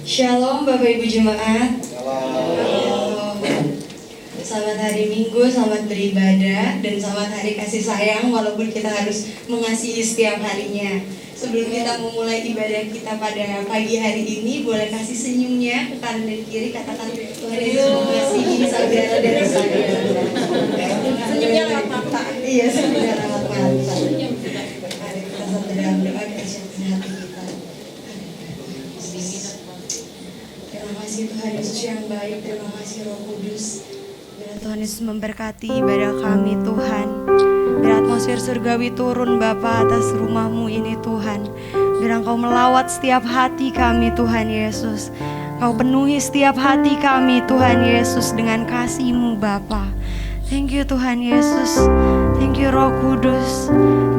Shalom Bapak Ibu Jemaat. Shalom. Selamat hari Minggu, selamat beribadah, dan selamat hari kasih sayang walaupun kita harus mengasihi setiap harinya. Sebelum kita memulai ibadah kita pada pagi hari ini, boleh kasih senyumnya ke kanan dan kiri, katakan Tuhan Yesus mengasihi saudara dan saudara. Senyumnya lewat mata. Iya, senyumnya lewat mata. Mari kita satu dalam doa persiapkan hati kita. Terima kasih Tuhan Yesus yang baik, terima kasih Roh Kudus. Biar Tuhan Yesus memberkati ibadah kami Tuhan. Biar atmosfer surgawi turun Bapa atas rumahmu ini Tuhan. Biar Engkau melawat setiap hati kami Tuhan Yesus. Engkau penuhi setiap hati kami Tuhan Yesus dengan kasih-Mu Bapa. Thank you Tuhan Yesus. Thank you Roh Kudus.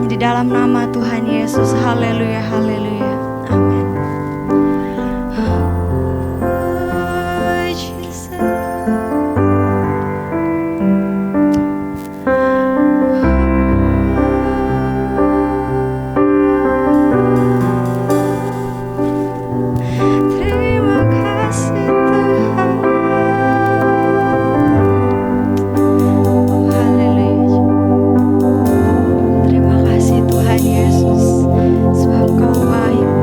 Di dalam nama Tuhan Yesus. Haleluya, haleluya. Amin. Terima kasih Tuhan Yesus, sebab Kau baik.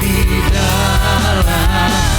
Di dalam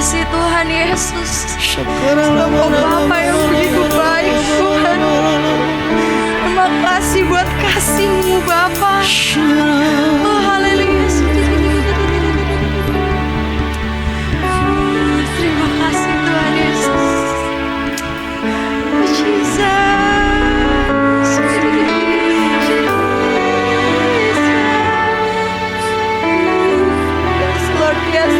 kasih Tuhan Yesus. Engkau Bapa yang begitu baik Tuhan. Terima kasih buat kasih-Mu Bapa. Oh haleluya. Terima kasih Tuhan Yesus. Oh Jesus. Yes Lord, yes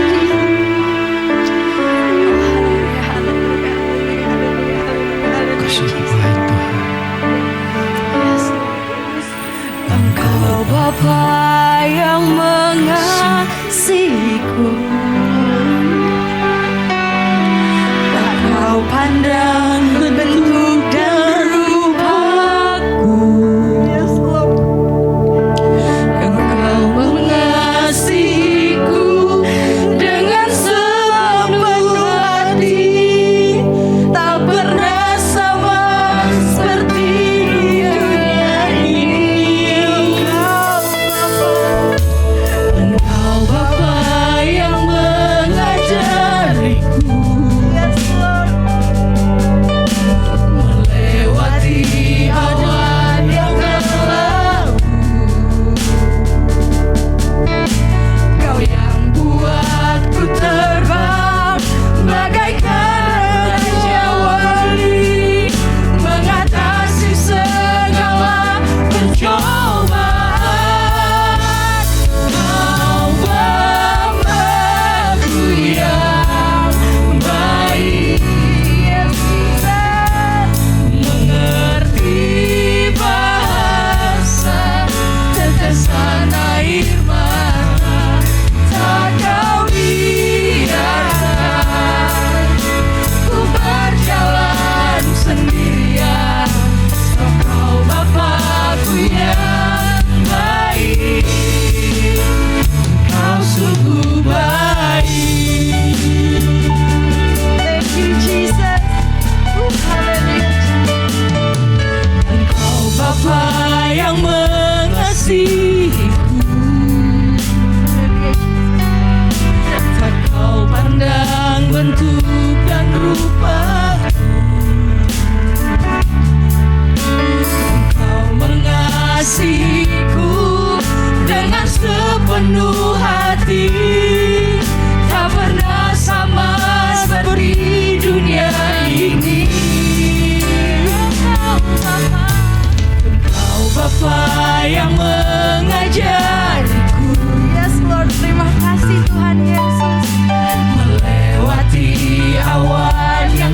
Jesus. Engkau Bapa yang mengasihiku, tak kau pandang bentuk dan rupaku. Engkau mengasihiku dengan sepenuh hati, tak pernah sama seperti dunia ini. Engkau Bapa yang mengajariku, melewati awan yang gelap. Kau yang buatku terbang bagaikan raja wali, mengatasi segala pencobaan. Kau Bapa-Ku yang baik, mengerti bahasa tetesan air mata, tak kau biarkan ku berjalan sendirian. Sebab kau Bapa-Ku yang baik, kau sungguh baik. Thank you Jesus. Hallelujah. Engkau Bapa yang mengasihiku, tak kau pandang bentuk dan rupaku. Engkau mengasihiku dengan sepenuh hati, tak pernah sama seperti dunia ini. Engkau Bapa yang mengajariku. Yes Lord, terima kasih Tuhan Yesus. Melewati awan yang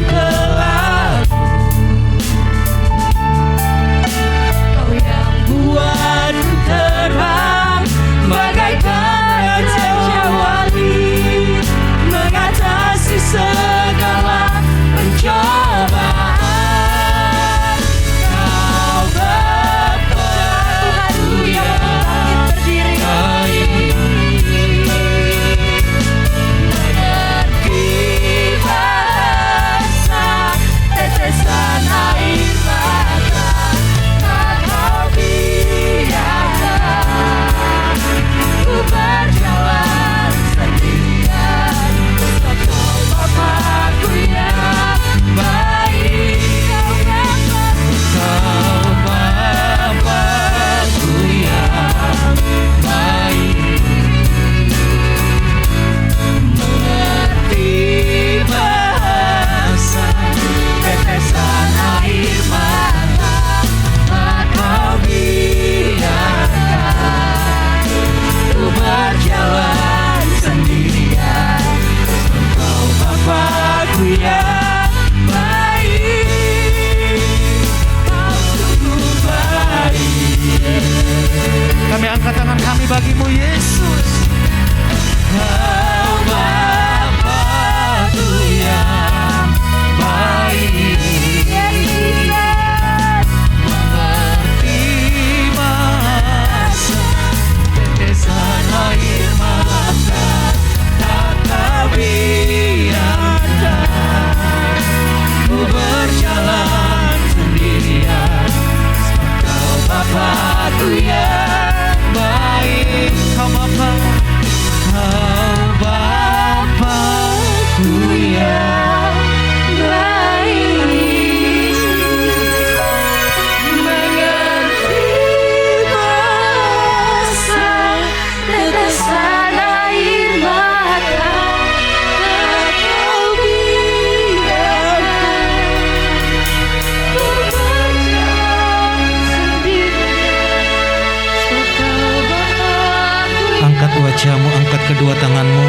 angkat kedua tanganmu,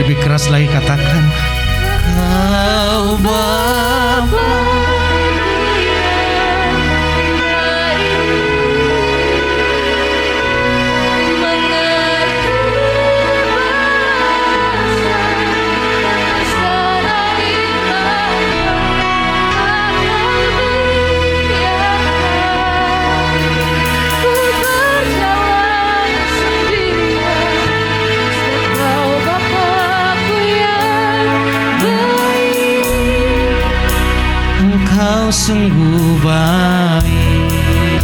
lebih keras lagi katakan, Kau Bapa. Engkau sungguh baik.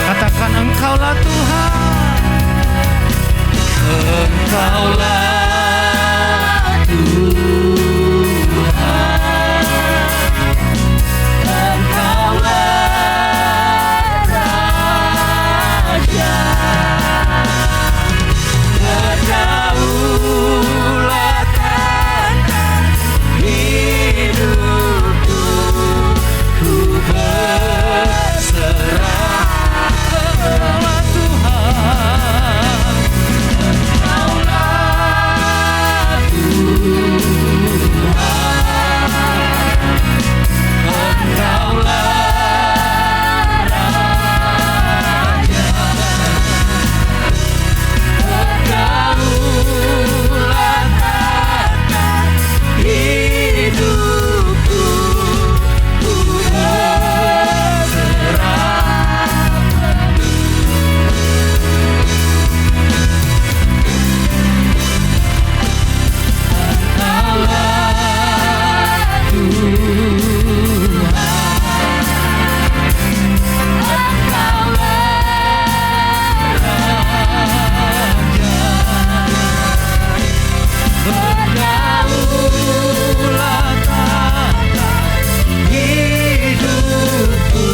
Katakan Engkaulah Tuhan. Engkaulah Tuhan. Engkaulah Raja. Berdaulatkan hidupku. Ku berserah. Engkaulah Tuhan. Engkaulah Tuhan. Engkaulah Raja. Berdaulatkan hidupku. Ku berserah. Engkaulah Tuhan. Berdaulatkan hidupku.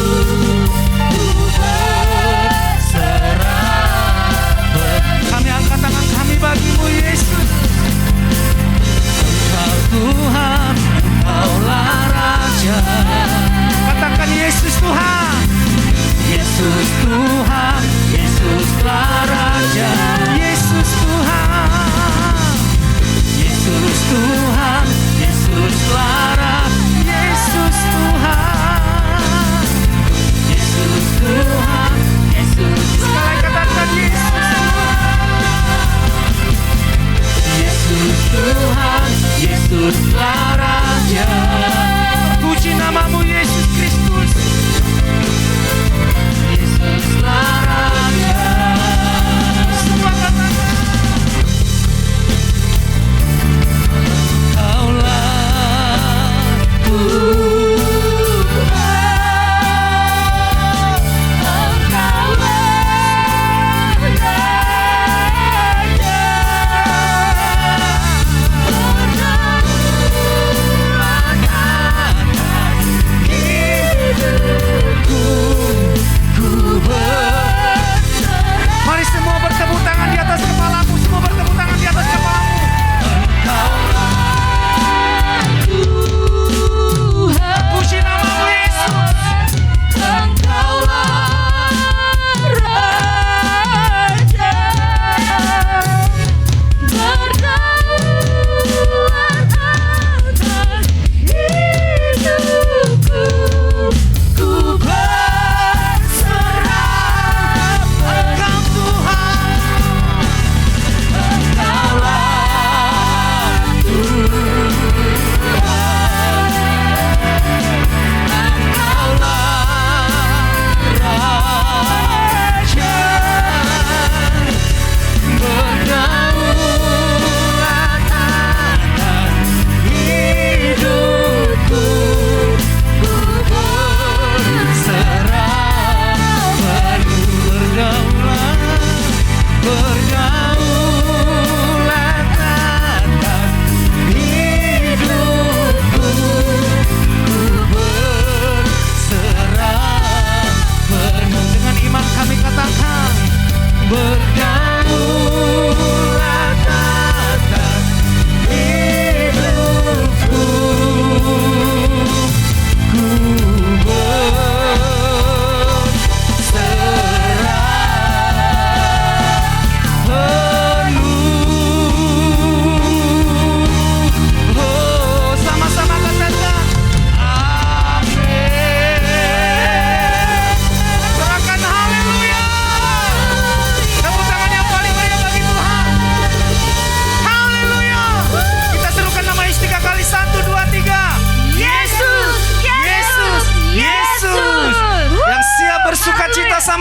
Ku berserah. Kami angkat tangan kami bagimu, Yesus. Engkau Tuhan, Engkaulah Raja. Katakan Yesus Tuhan. Yesus Tuhan, Yesuslah Raja. Yesus Tuhan. Yesus Tuhan, Yesuslah Raja. Yesus Tuhan. Yesus Tuhan, Yesus. Sekali katakan Yesus Tuhan, Yesuslah Raja. Puji namamu Yesus Kristus. Yesuslah Raja. Semua katakan Engkaulah Tuhan. Engkaulah Raja.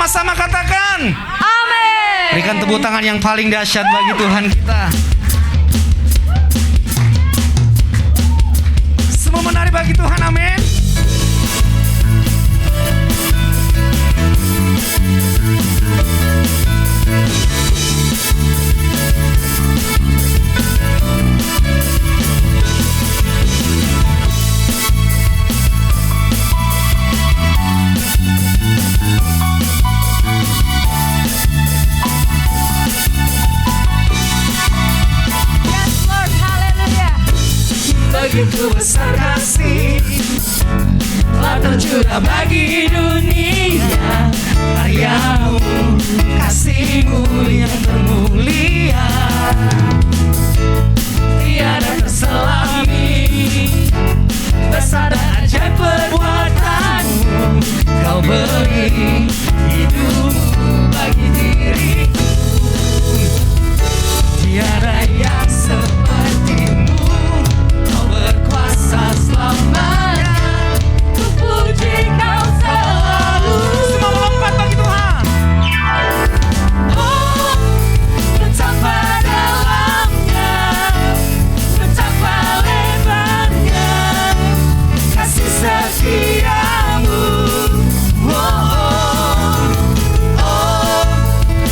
sama-sama katakan Amin. berikan tepuk tangan yang paling dahsyat bagi Tuhan kita. Semua menari bagi Tuhan, amin. Begitu besar kasih telah tercurah bagi dunia, karyamu, kasihmu yang termulia tiada terselami, besar dan ajaib perbuatanmu, kau beri hidupmu bagi diriku, tiada yang sepertimu. Berkuasa selamanya, ku puji kau selalu. Semua melompat bagi Tuhan. Oh, betapa dalamnya, betapa lebarnya kasih setiamu. Oh, oh,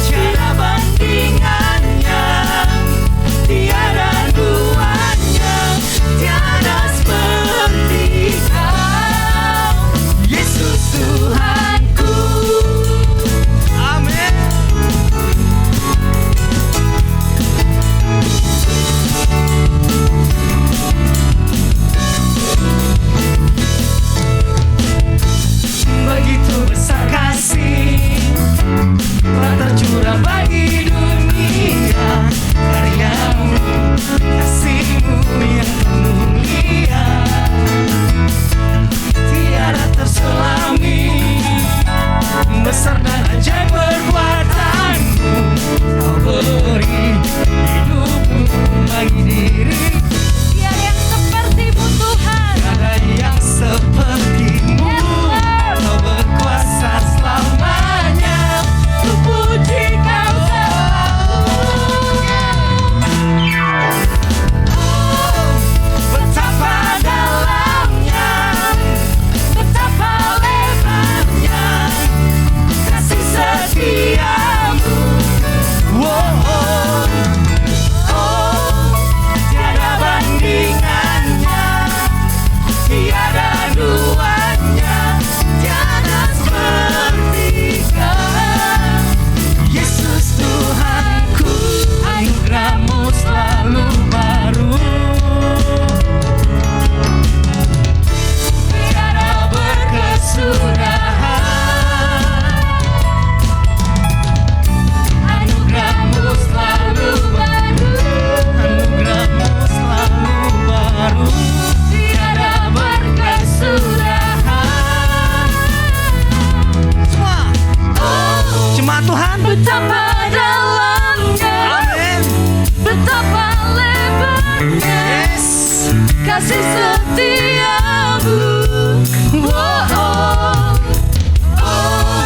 tiada bandingannya, tiada duanya. Tiada seperti kau, Yesus Tuhanku. Amin. Begitu besar kasih telah tercurah bagi dunia, karyamu, kasihmu yang mulia tiada terselami, besar dan ajaib perbuatanmu, kau beri hidupmu bagi diriku. Tiada yang sepertimu Tuhan, tiada yang sepertimu. Kau berkuasa selamanya, ku puji kau betapa dalamnya, betapa lebarnya kasih setiamu. Oh, oh, oh, tiada bandingannya, tiada duanya, tiada seperti kau, Yesus Tuhanku. Anugerahmu selalu baru, tiada berkesudahan. Anugerahmu selalu baru, anugerahmu selalu baru, tiada berkesudahan. Semua jemaat Tuhan, betapa dalamnya, amin, betapa lebarnya, yes, kasih setiamu. Oh, oh, oh,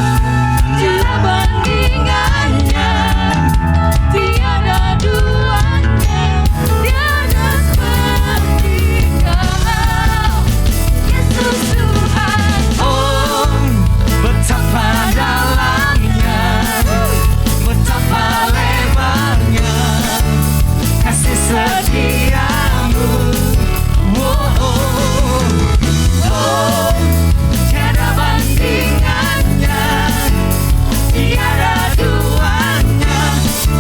tiada bandingannya, tiada duanya, tiada seperti kau, Yesus Tuhan. Oh, betapa dalamnya, betapa lebarnya kasih setiamu. Oh, oh, oh, tiada bandingannya, tiada duanya,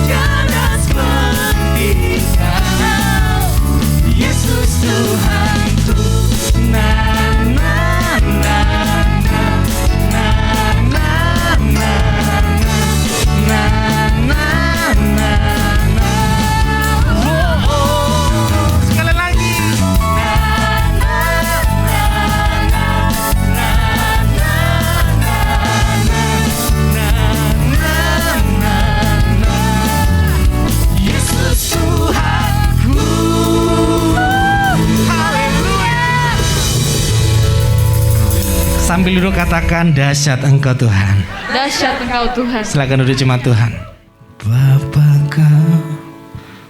tiada seperti kau, Yesus Tuhanku. Na na na na na na na na na na na. Oh, oh, sekali lagi. Na na na na na na na na na na. Yesus Tuhanku. Haleluya. Sambil duduk katakan dahsyat Engkau Tuhan. Dahsyat Engkau Tuhan. Silakan duduk jemaat Tuhan. Bapa Kau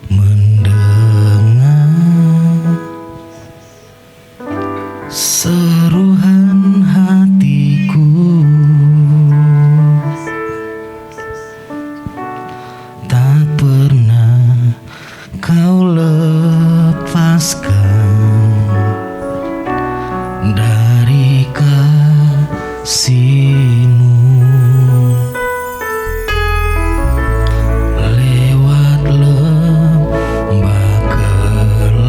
mendengar seruan hatiku, tak pernah Kau lepaskan dari kasih-Mu. Lewat lembah gelap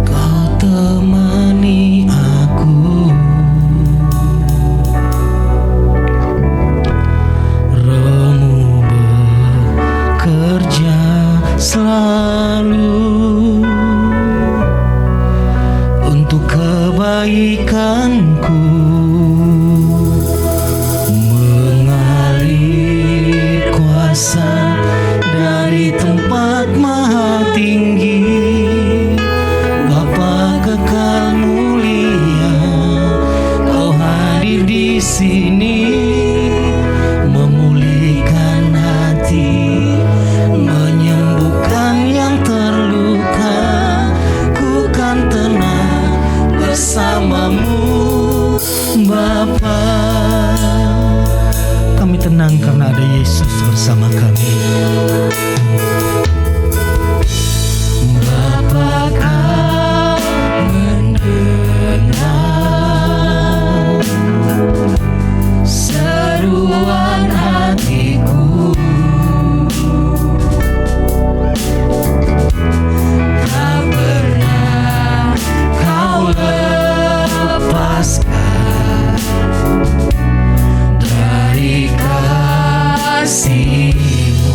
Kau temani aku, Roh-Mu bekerja selalu untuk kebaikanku, mengalir kuasa dari tempat maha tinggi. Bapa kekal mulia, Kau hadir di sini, memulihkan hati, menyembuhkan yang terluka. Ku kan tenang bersama-Mu, Bapa. Kami tenang karena ada Yesus bersama kami. Bapa Kau mendengar seruan hatiku, tak pernah Kau lepaskan dari kasih-Mu.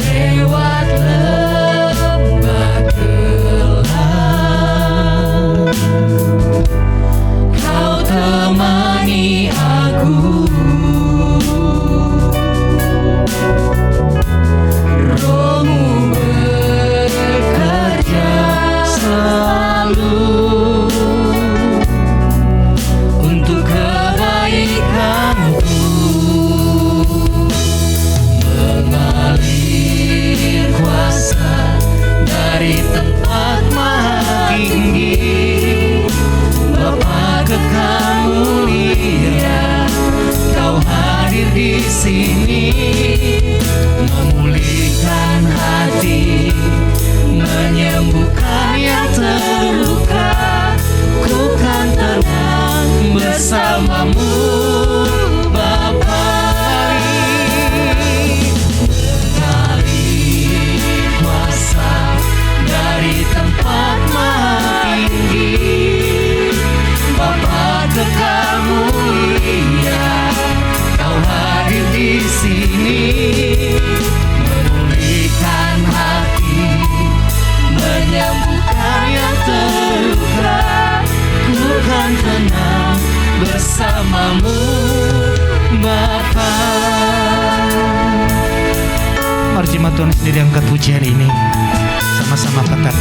Lewat lembah gelap Kau temani aku, Roh-Mu bekerja selalu untuk kebaikanku, mengalir kuasa dari tempat maha tinggi. Bapa kekal mulia, Kau hadir di sini, memulihkan hati, menyembuhkan yang terluka. Ku kan tenang bersama-Mu, Bapa. Mengalir kuasa dari tempat maha tinggi. Bapa kekal mulia, Kau hadir di sini, memulihkan hati, menyembuhkan yang terluka. Ku kan tenang bersama-Mu, Bapa. Mari jemaat Tuhan sendiri angkat pujian ini, sama-sama katakan,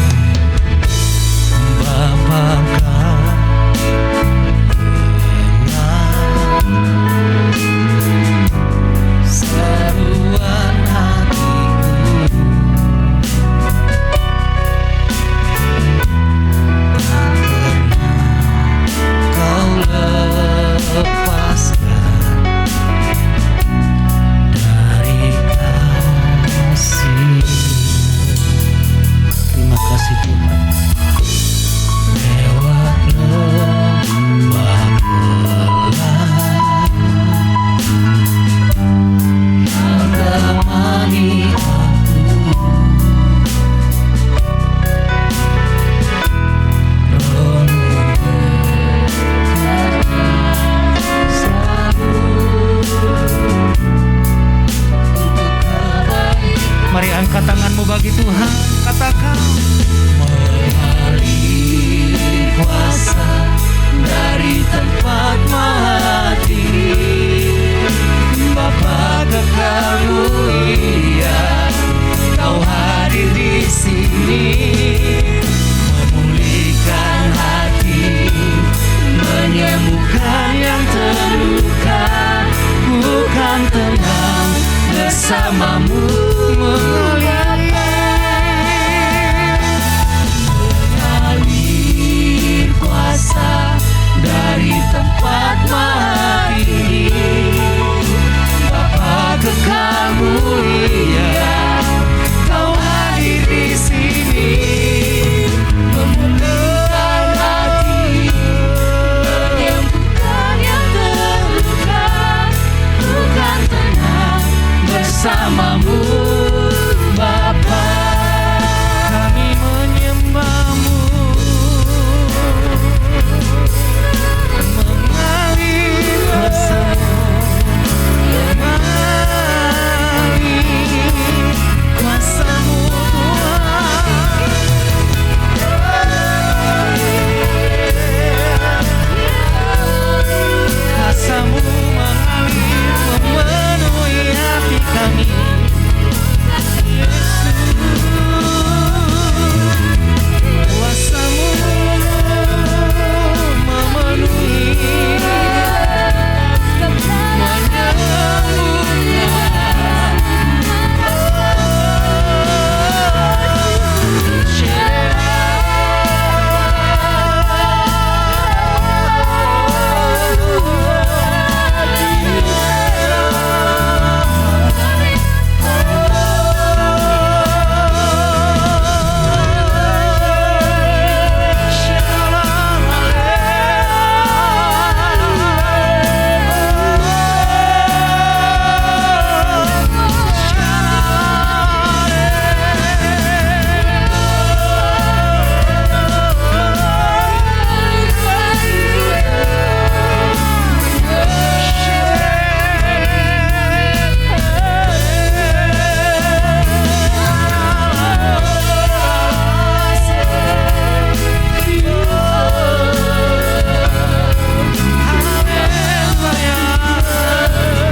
Bapa Kau seruan hatiku, tak pernah Kau lepaskan dari kasih. Terima kasih Tuhan. Lewat lembah gelap Kau temani aku, Roh-Mu bekerja selalu untuk kebaikan. Mari angkat tanganmu bagi Tuhan, katakan, mengalir kuasa dari tempat maha tinggi. Bapa kekal mulia, Kau hadir di sini, bersamamu mengalir kuasa dari tempat maha tinggi. Bapa kekal mulia, Kau hadir di sini, memulihkan hati, menyembuhkan yang terluka. Bukan tenang bersamamu, Bapa. Kami menyembahmu, mengalir kuasa-Mu, mengalir kuasa-Mu Tuhan. Kuasa-Mu mengalir memenuhi hati kami, Yesus. Kuasa-Mu memenuhi,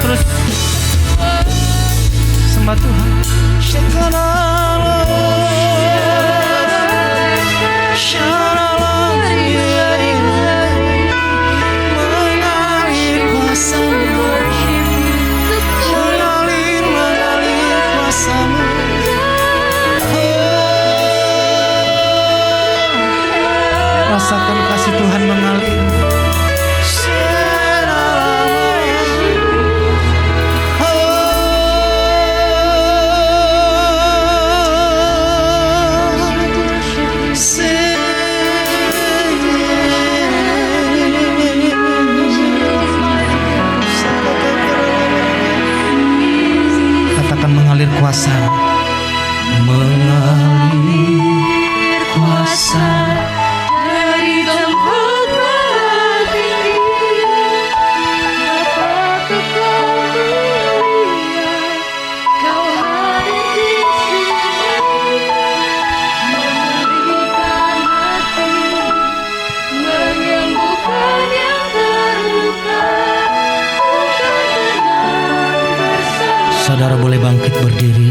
terus sembah Tuhan. Mengalir kuasa-Mu, mengalir kuasa-Mu. Rasakan kasih Tuhan mengalir. Katakan mengalir kuasa, mengalir kuasa Dari tempat maha tinggi, Bapa kekal mulia, Kau hadir di sini, memulihkan hati, menyembuhkan yang terluka. Bukan tenang bersama Saudara boleh bangkit berdiri.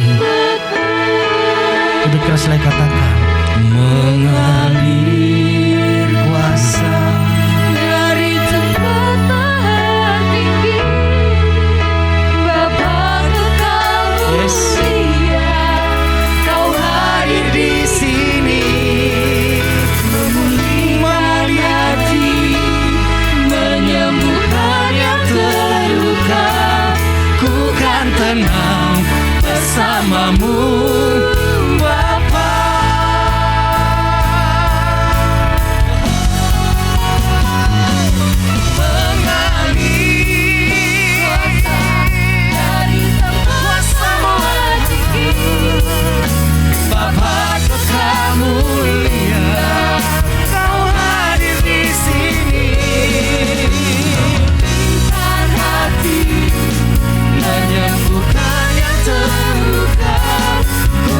Lebih keras lagi katakan, mengalir kuasa dari tempat maha tinggi, Bapa kekal mulia, Kau hadir di sini, memulihkan hati, menyembuhkan yang terluka. ku kan tenang bersamamu, Bapa. Dari tempat maha tinggi, Bapa kekal mulia, Kau hadir di sini, memulihkan hati, menyembuhkan yang terluka. Ku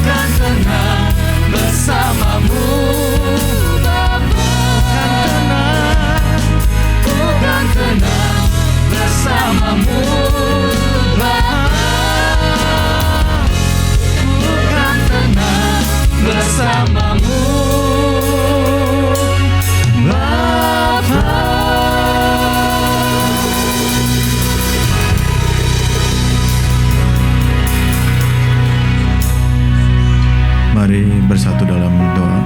kan tenang bersamamu. Ku kan tenang bersamamu, Bapa. Ku kan tenang bersamamu, Bapa. Mari bersatu dalam doa.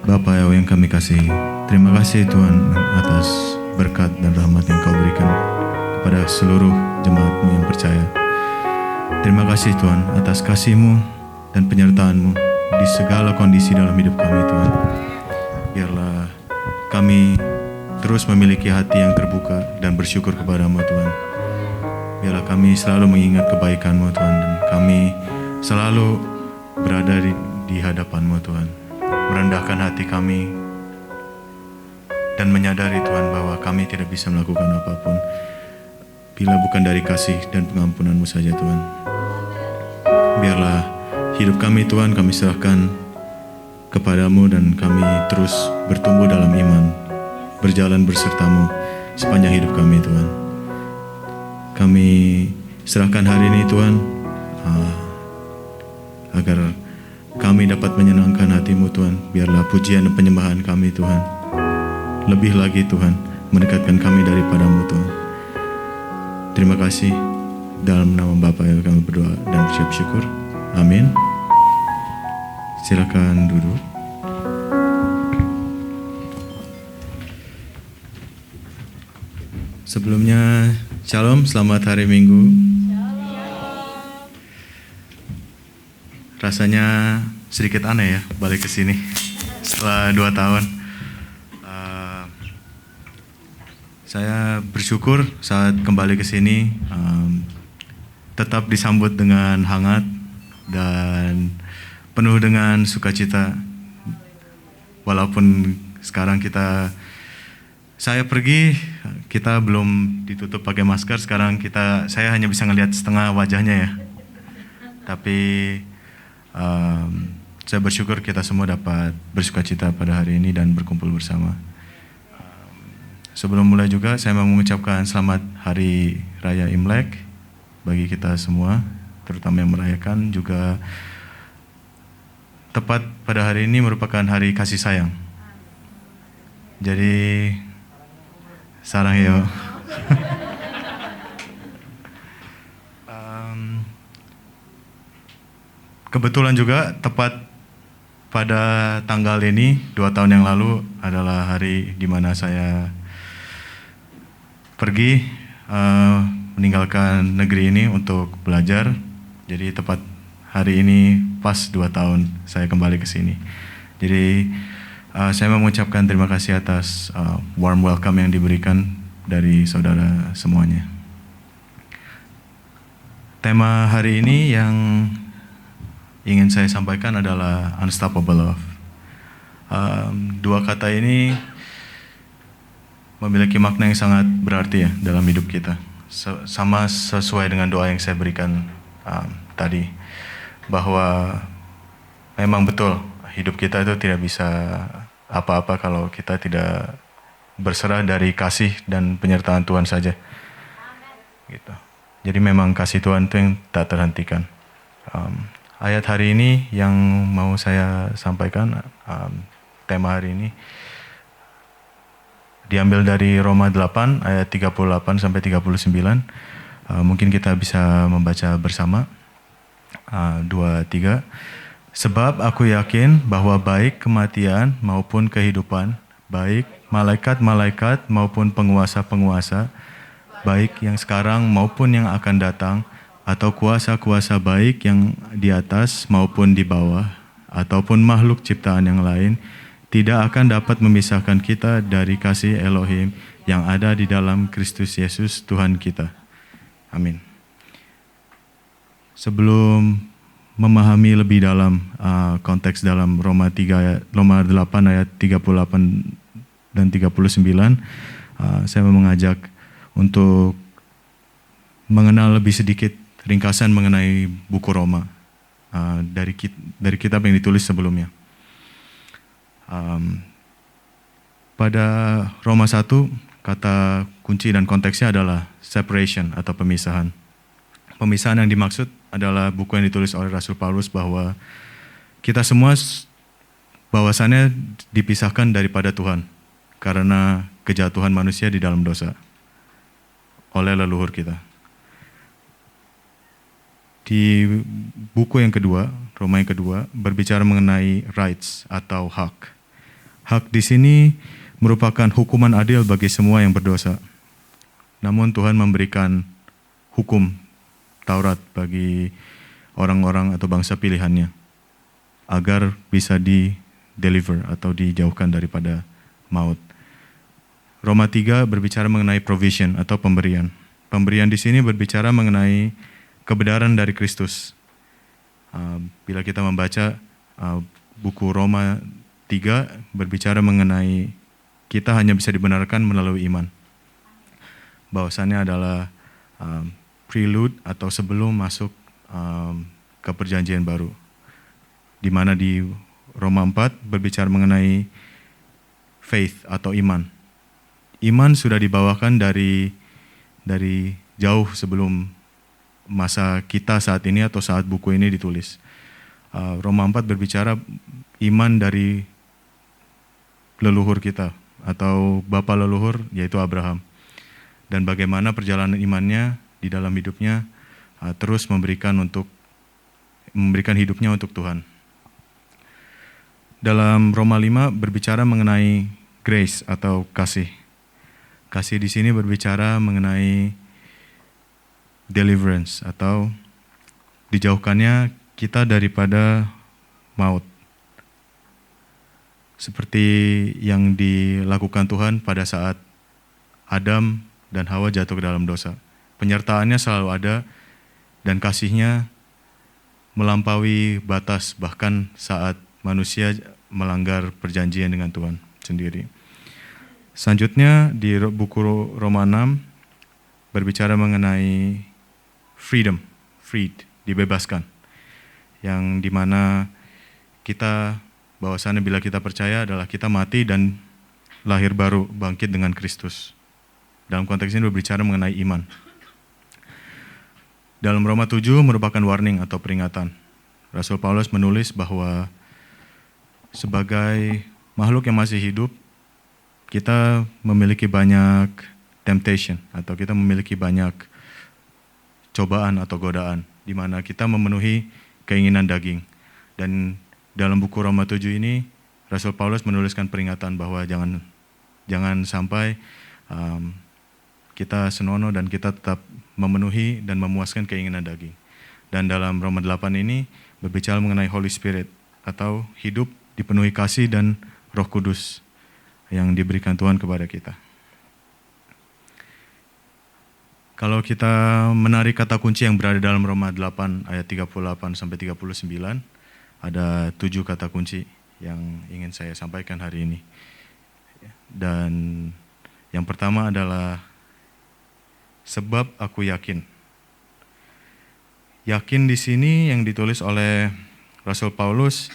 Bapa yang kami kasihi, terima kasih Tuhan atas berkat dan rahmat yang Kau berikan kepada seluruh jemaat-Mu yang percaya. Terima kasih Tuhan atas kasih-Mu dan penyertaan-Mu di segala kondisi dalam hidup kami Tuhan. Biarlah kami terus memiliki hati yang terbuka dan bersyukur kepada-Mu Tuhan. Biarlah kami selalu mengingat kebaikan-Mu Tuhan, dan kami selalu berada di hadapan-Mu Tuhan, merendahkan hati kami dan menyadari Tuhan bahwa kami tidak bisa melakukan apapun bila bukan dari kasih dan pengampunan-Mu saja Tuhan. Biarlah hidup kami Tuhan kami serahkan kepada-Mu, dan kami terus bertumbuh dalam iman, berjalan berserta-Mu sepanjang hidup kami Tuhan. Kami serahkan hari ini Tuhan, agar kami dapat menyenangkan hati-Mu Tuhan. Biarlah pujian dan penyembahan kami Tuhan lebih lagi Tuhan mendekatkan kami daripada-Mu Tuhan. Terima kasih, dalam nama Bapa yang kami berdoa dan bersyukur syukur. Amin. Silakan duduk. Sebelumnya, Shalom, selamat hari Minggu. Rasanya sedikit aneh ya balik ke sini setelah 2 tahun. Saya bersyukur saat kembali ke sini tetap disambut dengan hangat dan penuh dengan sukacita. Walaupun sekarang saya pergi, kita belum ditutup pakai masker. Sekarang saya hanya bisa ngelihat setengah wajahnya ya. Tapi saya bersyukur kita semua dapat bersukacita pada hari ini dan berkumpul bersama. Sebelum mulai juga saya mau mengucapkan selamat Hari Raya Imlek bagi kita semua, terutama yang merayakan. Juga tepat pada hari ini merupakan hari kasih sayang. Jadi sarang yo. Kebetulan juga tepat pada tanggal ini 2 tahun yang lalu adalah hari di mana saya pergi meninggalkan negeri ini untuk belajar. Jadi tepat hari ini pas 2 tahun saya kembali ke sini. Jadi saya mau mengucapkan terima kasih atas warm welcome yang diberikan dari saudara semuanya. Tema hari ini yang ingin saya sampaikan adalah unstoppable love. 2 kata ini memiliki makna yang sangat berarti ya dalam hidup kita. Sama sesuai dengan doa yang saya berikan tadi, bahwa memang betul hidup kita itu tidak bisa apa-apa kalau kita tidak berserah dari kasih dan penyertaan Tuhan saja. Gitu. Jadi memang kasih Tuhan itu yang tak terhentikan. Ayat hari ini yang mau saya sampaikan, tema hari ini diambil dari Roma 8 ayat 38 sampai 39. Mungkin kita bisa membaca bersama. 2, 3. Sebab aku yakin bahwa baik kematian maupun kehidupan, baik malaikat-malaikat maupun penguasa-penguasa, baik yang sekarang maupun yang akan datang, atau kuasa-kuasa baik yang di atas maupun di bawah, ataupun makhluk ciptaan yang lain, tidak akan dapat memisahkan kita dari kasih Elohim yang ada di dalam Kristus Yesus Tuhan kita. Amin. Sebelum memahami lebih dalam konteks dalam Roma 8 ayat 38 dan 39, saya mau mengajak untuk mengenal lebih sedikit ringkasan mengenai buku Roma dari kitab yang ditulis sebelumnya. Pada Roma 1, kata kunci dan konteksnya adalah separation atau pemisahan. Pemisahan yang dimaksud adalah buku yang ditulis oleh Rasul Paulus bahwa kita semua bahwasannya dipisahkan daripada Tuhan karena kejatuhan manusia di dalam dosa oleh leluhur kita. Di buku yang kedua, Roma yang kedua, berbicara mengenai rights atau hak. Hak di sini merupakan hukuman adil bagi semua yang berdosa. Namun Tuhan memberikan hukum Taurat bagi orang-orang atau bangsa pilihannya agar bisa di-deliver atau dijauhkan daripada maut. Roma 3 berbicara mengenai provision atau pemberian. Pemberian di sini berbicara mengenai kebenaran dari Kristus. Bila kita membaca buku Roma 3 berbicara mengenai kita hanya bisa dibenarkan melalui iman. Bahwasannya adalah prelude atau sebelum masuk ke perjanjian baru. Di mana di Roma 4 berbicara mengenai faith atau iman. Iman sudah dibawakan dari jauh sebelum masa kita saat ini atau saat buku ini ditulis. Roma 4 berbicara iman dari leluhur kita atau bapa leluhur yaitu Abraham. Dan bagaimana perjalanan imannya di dalam hidupnya terus memberikan hidupnya untuk Tuhan. Dalam Roma 5 berbicara mengenai grace atau kasih. Kasih di sini berbicara mengenai deliverance atau dijauhkannya kita daripada maut. Seperti yang dilakukan Tuhan pada saat Adam dan Hawa jatuh ke dalam dosa. Penyertaannya selalu ada dan kasihnya melampaui batas bahkan saat manusia melanggar perjanjian dengan Tuhan sendiri. Selanjutnya di buku Roma 6 berbicara mengenai freed, dibebaskan. Yang dimana kita bahwasannya bila kita percaya adalah kita mati dan lahir baru, bangkit dengan Kristus. Dalam konteks ini berbicara mengenai iman. Dalam Roma 7 merupakan warning atau peringatan. Rasul Paulus menulis bahwa sebagai makhluk yang masih hidup, kita memiliki banyak temptation atau kita memiliki banyak cobaan atau godaan di mana kita memenuhi keinginan daging. Dan dalam buku Roma 7 ini Rasul Paulus menuliskan peringatan bahwa jangan sampai kita senonoh dan kita tetap memenuhi dan memuaskan keinginan daging. Dan dalam Roma 8 ini berbicara mengenai Holy Spirit atau hidup dipenuhi kasih dan Roh Kudus yang diberikan Tuhan kepada kita. Kalau kita menarik kata kunci yang berada dalam Roma 8 ayat 38 sampai 39, ada 7 kata kunci yang ingin saya sampaikan hari ini. Dan yang pertama adalah sebab aku yakin. Yakin di sini yang ditulis oleh Rasul Paulus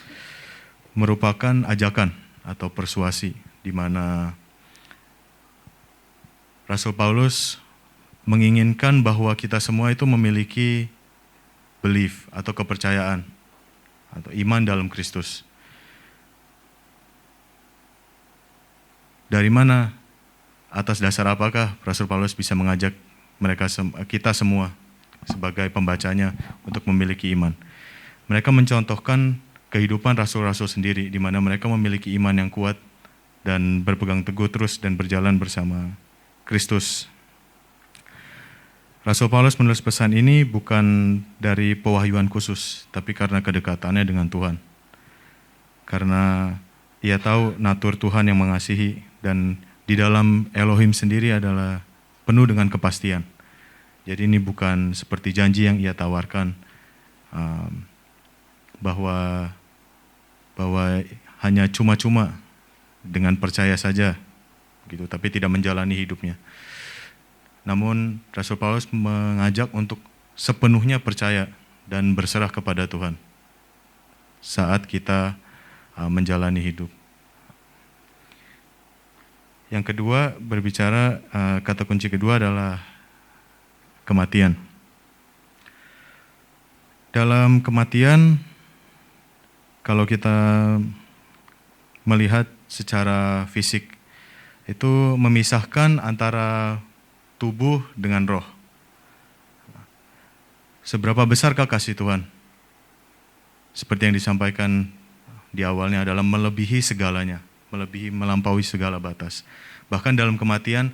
merupakan ajakan atau persuasi di mana Rasul Paulus menginginkan bahwa kita semua itu memiliki belief atau kepercayaan atau iman dalam Kristus. Dari mana, atas dasar apakah Rasul Paulus bisa mengajak kita semua sebagai pembacanya untuk memiliki iman? Mereka mencontohkan kehidupan rasul-rasul sendiri di mana mereka memiliki iman yang kuat dan berpegang teguh terus dan berjalan bersama Kristus. Rasul Paulus menulis pesan ini bukan dari pewahyuan khusus, tapi karena kedekatannya dengan Tuhan. Karena ia tahu natur Tuhan yang mengasihi dan di dalam Elohim sendiri adalah penuh dengan kepastian. Jadi ini bukan seperti janji yang ia tawarkan bahwa hanya cuma-cuma dengan percaya saja gitu, tapi tidak menjalani hidupnya. Namun Rasul Paulus mengajak untuk sepenuhnya percaya dan berserah kepada Tuhan saat kita menjalani hidup. Yang kedua, berbicara, kata kunci kedua adalah kematian. Dalam kematian, kalau kita melihat secara fisik, itu memisahkan antara tubuh dengan roh. Seberapa besarkah kasih Tuhan? Seperti yang disampaikan di awalnya adalah melebihi segalanya, melampaui segala batas. Bahkan dalam kematian,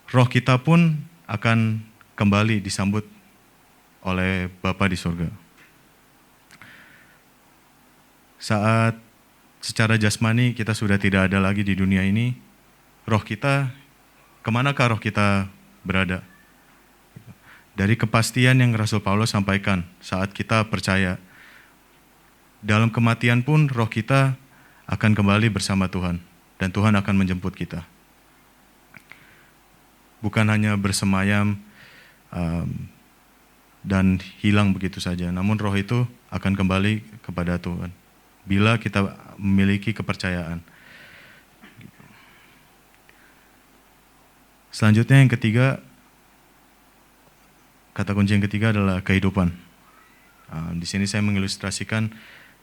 roh kita pun akan kembali disambut oleh Bapa di surga. Saat secara jasmani kita sudah tidak ada lagi di dunia ini, roh kita, kemanakah roh kita berada? Dari kepastian yang Rasul Paulus sampaikan saat kita percaya, dalam kematian pun roh kita akan kembali bersama Tuhan, dan Tuhan akan menjemput kita. Bukan hanya bersemayam dan hilang begitu saja, namun roh itu akan kembali kepada Tuhan bila kita memiliki kepercayaan. Selanjutnya yang ketiga, kata kunci yang ketiga adalah kehidupan. Di sini saya mengilustrasikan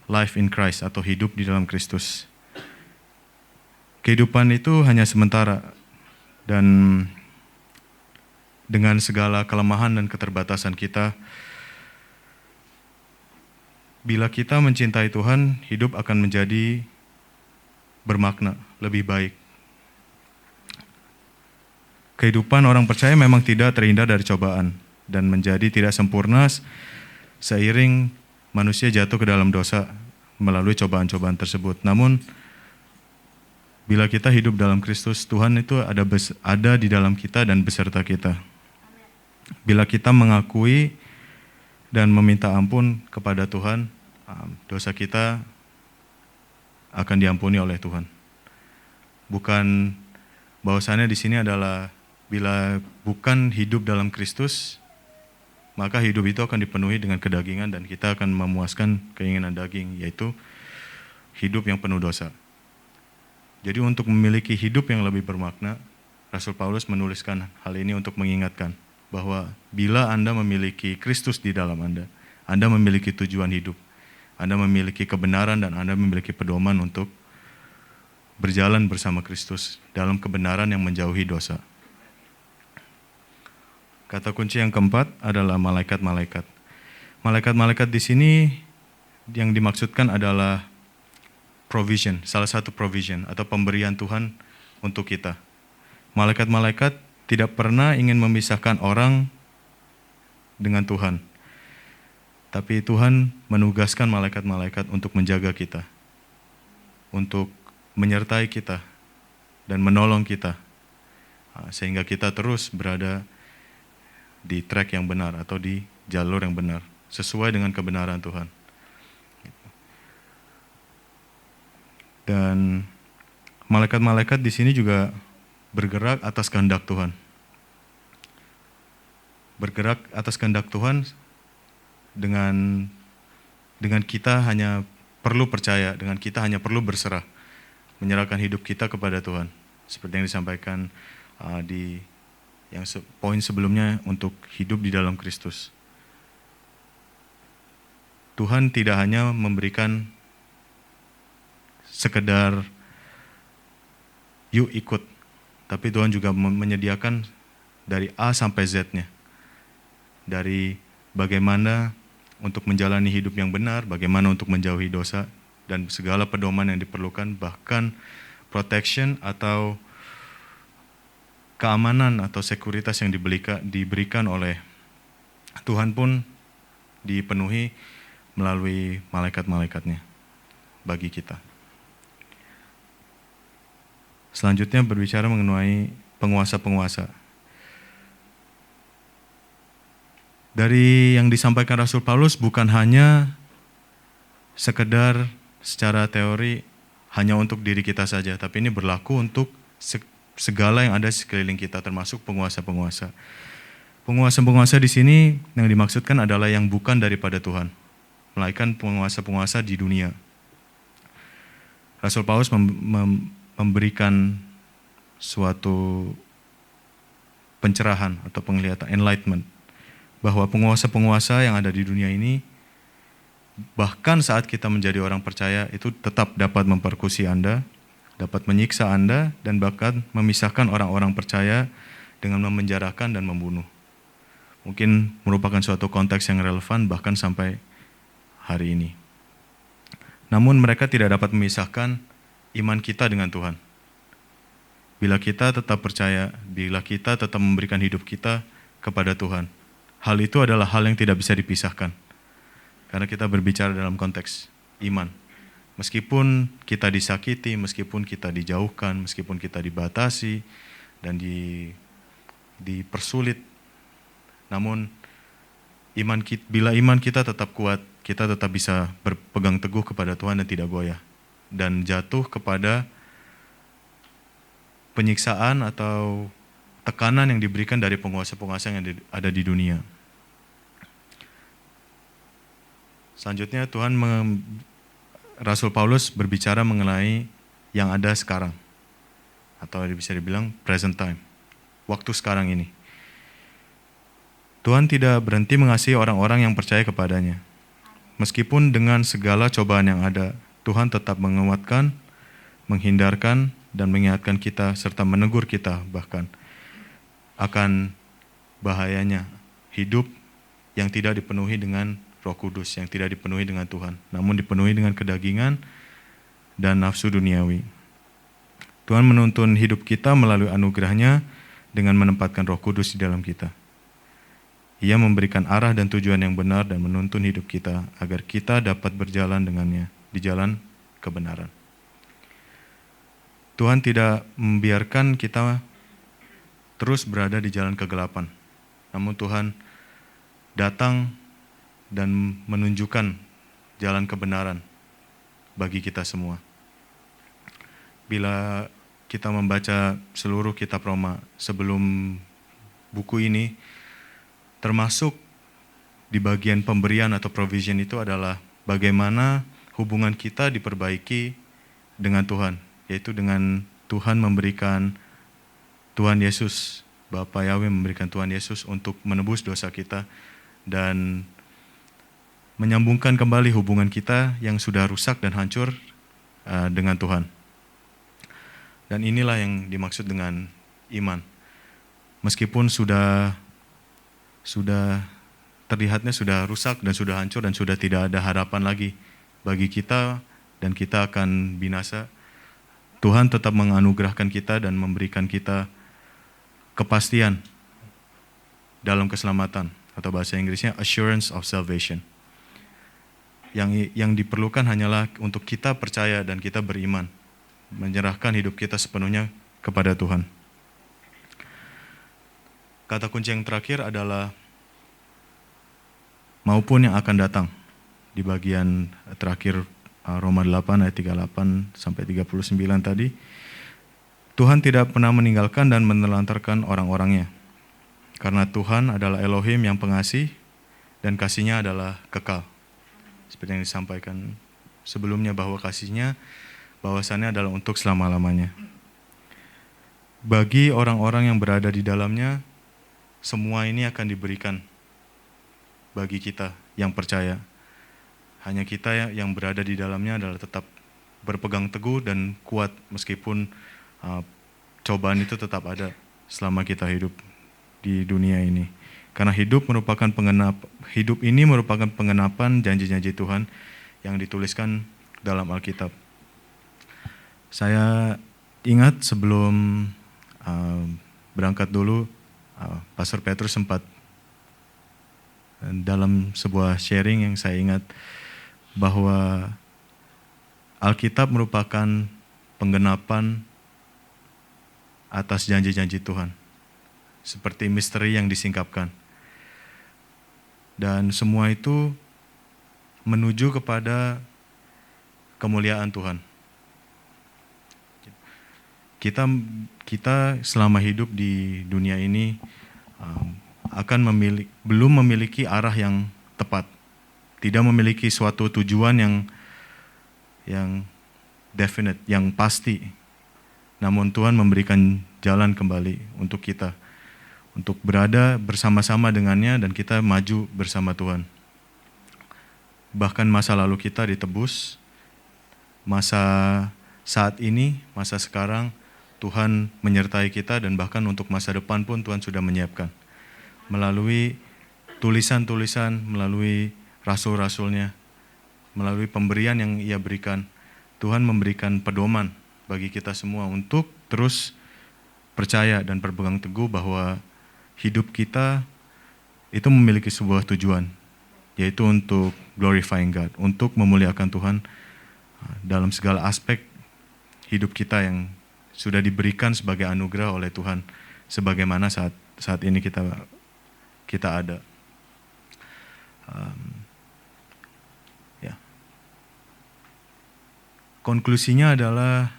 life in Christ atau hidup di dalam Kristus. Kehidupan itu hanya sementara, dan dengan segala kelemahan dan keterbatasan kita, bila kita mencintai Tuhan, hidup akan menjadi bermakna, lebih baik. Kehidupan orang percaya memang tidak terhindar dari cobaan dan menjadi tidak sempurna seiring manusia jatuh ke dalam dosa melalui cobaan-cobaan tersebut. Namun, bila kita hidup dalam Kristus, Tuhan itu ada di dalam kita dan beserta kita. Bila kita mengakui dan meminta ampun kepada Tuhan, dosa kita akan diampuni oleh Tuhan. Bukan bahwasannya di sini adalah bila bukan hidup dalam Kristus, maka hidup itu akan dipenuhi dengan kedagingan dan kita akan memuaskan keinginan daging, yaitu hidup yang penuh dosa. Jadi untuk memiliki hidup yang lebih bermakna, Rasul Paulus menuliskan hal ini untuk mengingatkan bahwa bila Anda memiliki Kristus di dalam Anda memiliki tujuan hidup, Anda memiliki kebenaran dan Anda memiliki pedoman untuk berjalan bersama Kristus dalam kebenaran yang menjauhi dosa. Kata kunci yang keempat adalah malaikat-malaikat. Malaikat-malaikat di sini yang dimaksudkan adalah provision, salah satu provision atau pemberian Tuhan untuk kita. Malaikat-malaikat tidak pernah ingin memisahkan orang dengan Tuhan. Tapi Tuhan menugaskan malaikat-malaikat untuk menjaga kita, untuk menyertai kita dan menolong kita, sehingga kita terus berada di track yang benar atau di jalur yang benar, sesuai dengan kebenaran Tuhan. Dan malaikat-malaikat di sini juga bergerak atas kehendak Tuhan. Bergerak atas kehendak Tuhan dengan kita hanya perlu percaya, dengan kita hanya perlu berserah, menyerahkan hidup kita kepada Tuhan. Seperti yang disampaikan di poin sebelumnya untuk hidup di dalam Kristus. Tuhan tidak hanya memberikan sekedar yuk ikut, tapi Tuhan juga menyediakan dari A sampai Z-nya. Dari bagaimana untuk menjalani hidup yang benar, bagaimana untuk menjauhi dosa, dan segala pedoman yang diperlukan, bahkan protection atau keamanan atau sekuritas yang diberikan oleh Tuhan pun dipenuhi melalui malaikat-malaikatnya bagi kita. Selanjutnya berbicara mengenai penguasa-penguasa. Dari yang disampaikan Rasul Paulus bukan hanya sekedar secara teori hanya untuk diri kita saja, tapi ini berlaku untuk segala yang ada di sekeliling kita, termasuk penguasa-penguasa. Penguasa-penguasa di sini yang dimaksudkan adalah yang bukan daripada Tuhan, melainkan penguasa-penguasa di dunia. Rasul Paulus memberikan suatu pencerahan atau penglihatan, enlightenment, bahwa penguasa-penguasa yang ada di dunia ini, bahkan saat kita menjadi orang percaya, itu tetap dapat mempersekusi Anda, dapat menyiksa Anda, dan bahkan memisahkan orang-orang percaya dengan memenjarakan dan membunuh. Mungkin merupakan suatu konteks yang relevan bahkan sampai hari ini. Namun mereka tidak dapat memisahkan iman kita dengan Tuhan. Bila kita tetap percaya, bila kita tetap memberikan hidup kita kepada Tuhan, hal itu adalah hal yang tidak bisa dipisahkan. Karena kita berbicara dalam konteks iman. Meskipun kita disakiti, meskipun kita dijauhkan, meskipun kita dibatasi dan dipersulit, namun bila iman kita tetap kuat, kita tetap bisa berpegang teguh kepada Tuhan dan tidak goyah. Dan jatuh kepada penyiksaan atau tekanan yang diberikan dari penguasa-penguasa yang ada di dunia. Selanjutnya Rasul Paulus berbicara mengenai yang ada sekarang. Atau bisa dibilang present time. Waktu sekarang ini. Tuhan tidak berhenti mengasihi orang-orang yang percaya kepadanya. Meskipun dengan segala cobaan yang ada, Tuhan tetap menguatkan, menghindarkan, dan mengingatkan kita serta menegur kita bahkan akan bahayanya hidup yang tidak dipenuhi dengan Roh Kudus, yang tidak dipenuhi dengan Tuhan, namun dipenuhi dengan kedagingan dan nafsu duniawi. Tuhan menuntun hidup kita melalui anugerah-Nya dengan menempatkan Roh Kudus di dalam kita. Ia memberikan arah dan tujuan yang benar dan menuntun hidup kita agar kita dapat berjalan dengannya di jalan kebenaran. Tuhan tidak membiarkan kita terus berada di jalan kegelapan. Namun Tuhan datang dan menunjukkan jalan kebenaran bagi kita semua. Bila kita membaca seluruh kitab Roma sebelum buku ini, termasuk di bagian pemberian atau provision itu adalah bagaimana hubungan kita diperbaiki dengan Tuhan, yaitu dengan Tuhan memberikan Tuhan Yesus, Bapa Yahweh memberikan Tuhan Yesus untuk menebus dosa kita dan menyambungkan kembali hubungan kita yang sudah rusak dan hancur dengan Tuhan. Dan inilah yang dimaksud dengan iman. Meskipun sudah terlihatnya sudah rusak dan sudah hancur dan sudah tidak ada harapan lagi bagi kita dan kita akan binasa, Tuhan tetap menganugerahkan kita dan memberikan kita kepastian dalam keselamatan, atau bahasa Inggrisnya assurance of salvation. Yang diperlukan hanyalah untuk kita percaya dan kita beriman, menyerahkan hidup kita sepenuhnya kepada Tuhan. Kata kunci yang terakhir adalah maupun yang akan datang. Di bagian terakhir Roma 8 ayat 38 sampai 39 tadi, Tuhan tidak pernah meninggalkan dan menelantarkan orang-orangnya. Karena Tuhan adalah Elohim yang pengasih dan kasih-Nya adalah kekal. Seperti yang disampaikan sebelumnya bahwa kasih-Nya bahwasannya adalah untuk selama-lamanya. Bagi orang-orang yang berada di dalamnya, semua ini akan diberikan bagi kita yang percaya. Hanya kita yang berada di dalamnya adalah tetap berpegang teguh dan kuat meskipun cobaan itu tetap ada selama kita hidup di dunia ini. Karena hidup ini merupakan pengenapan janji-janji Tuhan yang dituliskan dalam Alkitab. Saya ingat sebelum berangkat dulu, Pastor Petrus sempat dalam sebuah sharing yang saya ingat bahwa Alkitab merupakan penggenapan atas janji-janji Tuhan. Seperti misteri yang disingkapkan. Dan semua itu menuju kepada kemuliaan Tuhan. Kita selama hidup di dunia ini belum memiliki arah yang tepat, tidak memiliki suatu tujuan yang definite, yang pasti. Namun Tuhan memberikan jalan kembali untuk kita, untuk berada bersama-sama dengannya dan kita maju bersama Tuhan. Bahkan masa lalu kita ditebus, masa saat ini, masa sekarang, Tuhan menyertai kita dan bahkan untuk masa depan pun Tuhan sudah menyiapkan. Melalui tulisan-tulisan, melalui rasul-rasulnya, melalui pemberian yang Ia berikan, Tuhan memberikan pedoman bagi kita semua untuk terus percaya dan berpegang teguh bahwa hidup kita itu memiliki sebuah tujuan, yaitu untuk glorifying God, untuk memuliakan Tuhan dalam segala aspek hidup kita yang sudah diberikan sebagai anugerah oleh Tuhan, sebagaimana saat ini kita ada. Konklusinya adalah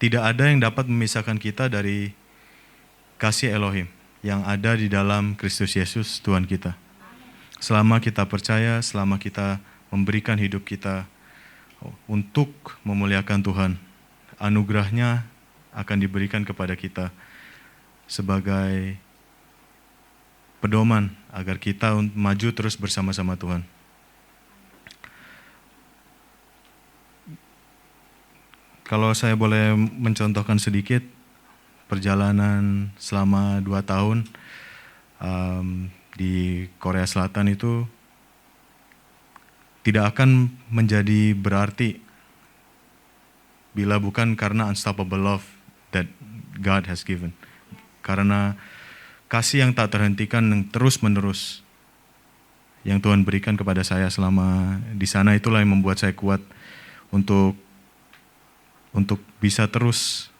tidak ada yang dapat memisahkan kita dari kasih Elohim yang ada di dalam Kristus Yesus Tuhan kita. Selama kita percaya, selama kita memberikan hidup kita untuk memuliakan Tuhan, anugerahnya akan diberikan kepada kita sebagai pedoman agar kita maju terus bersama-sama Tuhan. Kalau saya boleh mencontohkan sedikit perjalanan selama 2 tahun di Korea Selatan itu tidak akan menjadi berarti bila bukan karena unstoppable love that God has given. Karena kasih yang tak terhentikan, yang terus-menerus yang Tuhan berikan kepada saya selama di sana, itulah yang membuat saya kuat untuk bisa terus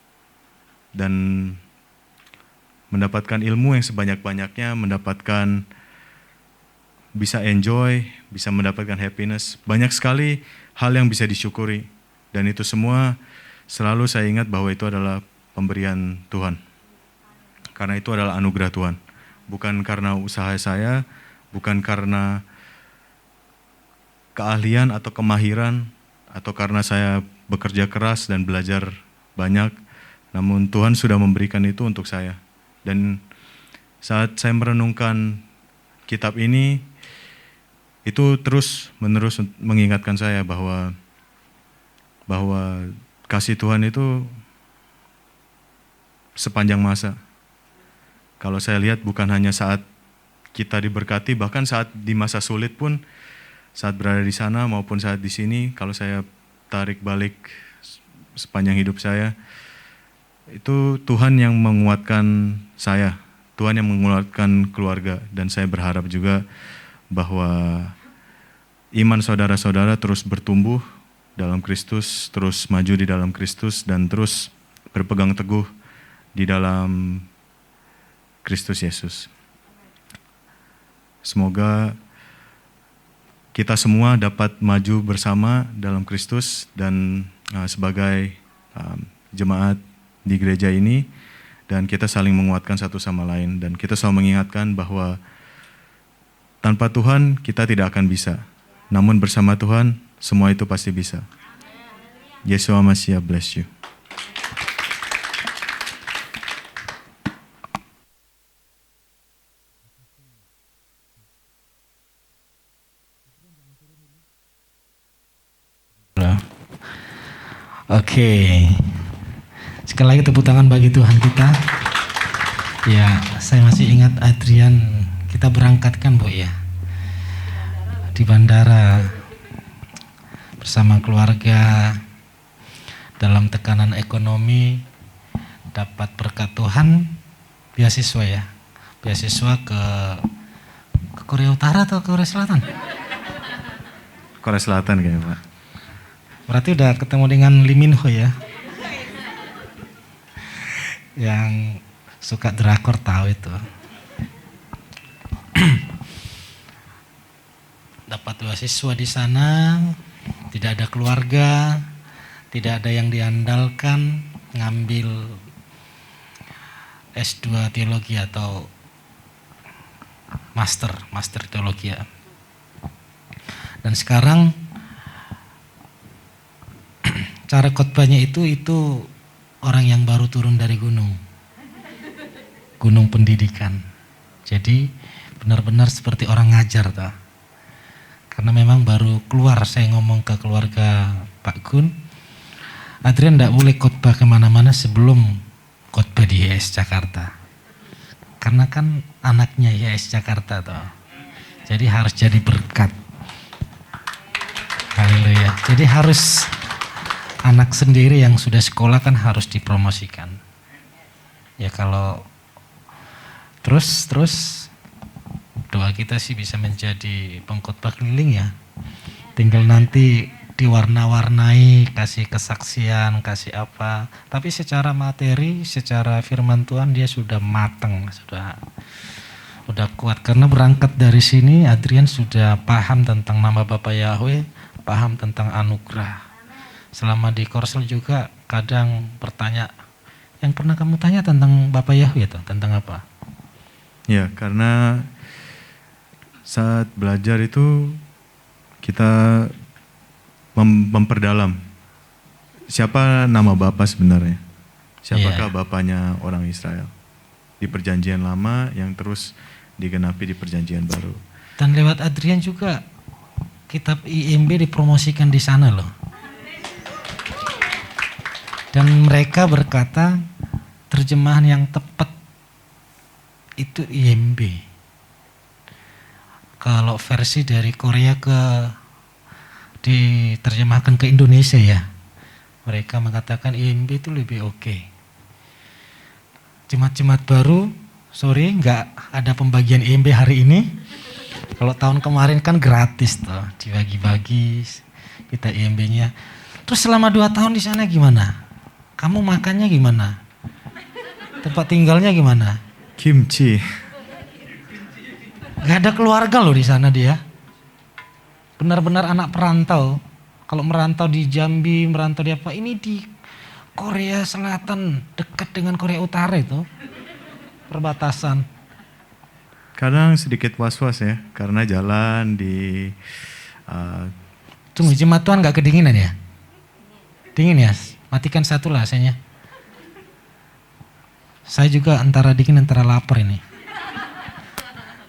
dan mendapatkan ilmu yang sebanyak-banyaknya, mendapatkan bisa enjoy, bisa mendapatkan happiness. Banyak sekali hal yang bisa disyukuri, dan itu semua selalu saya ingat bahwa itu adalah pemberian Tuhan. Karena itu adalah anugerah Tuhan. Bukan karena usaha saya, bukan karena keahlian atau kemahiran, atau karena saya bekerja keras dan belajar banyak, namun Tuhan sudah memberikan itu untuk saya. Dan saat saya merenungkan kitab ini, itu terus-menerus mengingatkan saya bahwa kasih Tuhan itu sepanjang masa. Kalau saya lihat bukan hanya saat kita diberkati, bahkan saat di masa sulit pun, saat berada di sana maupun saat di sini, kalau saya tarik balik sepanjang hidup saya, itu Tuhan yang menguatkan saya, Tuhan yang menguatkan keluarga, dan saya berharap juga bahwa iman saudara-saudara terus bertumbuh dalam Kristus, terus maju di dalam Kristus, dan terus berpegang teguh di dalam Kristus Yesus. Semoga kita semua dapat maju bersama dalam Kristus dan sebagai jemaat di gereja ini, dan kita saling menguatkan satu sama lain, dan kita selalu mengingatkan bahwa tanpa Tuhan kita tidak akan bisa, namun bersama Tuhan semua itu pasti bisa. Yeshua Mashiach bless you. Oke, sekali lagi tepuk tangan bagi Tuhan kita. Ya, saya masih ingat Adrian, kita berangkatkan Bu ya, di bandara bersama keluarga dalam tekanan ekonomi, dapat berkat Tuhan, beasiswa ya, beasiswa ke Korea Utara atau Korea Selatan? Korea Selatan kayaknya Pak. Berarti udah ketemu dengan Lee Min Ho ya, yang suka drakor tahu itu. Dapat beasiswa di sana, tidak ada keluarga, tidak ada yang diandalkan, ngambil S2 teologi atau master teologi ya. Dan sekarang cara khotbahnya itu orang yang baru turun dari gunung pendidikan. Jadi benar-benar seperti orang ngajar toh. Karena memang baru keluar, saya ngomong ke keluarga Pak Gun, Adrian tidak boleh khotbah kemana-mana sebelum khotbah di YS Jakarta. Karena kan anaknya YS Jakarta toh. Jadi harus jadi berkat. Haleluya. Jadi harus anak sendiri yang sudah sekolah kan harus dipromosikan. Ya kalau terus doa kita sih bisa menjadi pengkhotbah keliling ya. Tinggal nanti diwarna-warnai, kasih kesaksian, kasih apa. Tapi secara materi, secara firman Tuhan dia sudah matang, sudah kuat. Karena berangkat dari sini Adrian sudah paham tentang nama Bapa Yahweh, paham tentang anugerah. Selama di Korsel juga kadang bertanya, yang pernah kamu tanya tentang Bapa Yahweh itu tentang apa? Ya, karena saat belajar itu kita memperdalam siapa nama Bapa sebenarnya. Siapakah Bapanya orang Israel di perjanjian lama yang terus digenapi di perjanjian baru. Dan lewat Adrian juga kitab IMB dipromosikan di sana loh. Dan mereka berkata terjemahan yang tepat itu IMB. Kalau versi dari Korea diterjemahkan ke Indonesia ya, mereka mengatakan IMB itu lebih oke. Jemaat-jemaat baru, sorry nggak ada pembagian IMB hari ini. Kalau tahun kemarin kan gratis tuh, dibagi-bagi kita IMB-nya. Terus selama 2 tahun di sana gimana? Kamu makannya gimana? Tempat tinggalnya gimana? Kimchi. Gak ada keluarga loh di sana dia. Benar-benar anak perantau. Kalau merantau di Jambi, merantau di apa? Ini di Korea Selatan, dekat dengan Korea Utara itu. Perbatasan. Kadang sedikit was-was ya, karena jalan di... Tunggu, jemaat Tuhan gak kedinginan ya? Dingin ya? Matikan satu lah asanya. Saya juga antara dingin antara lapar ini.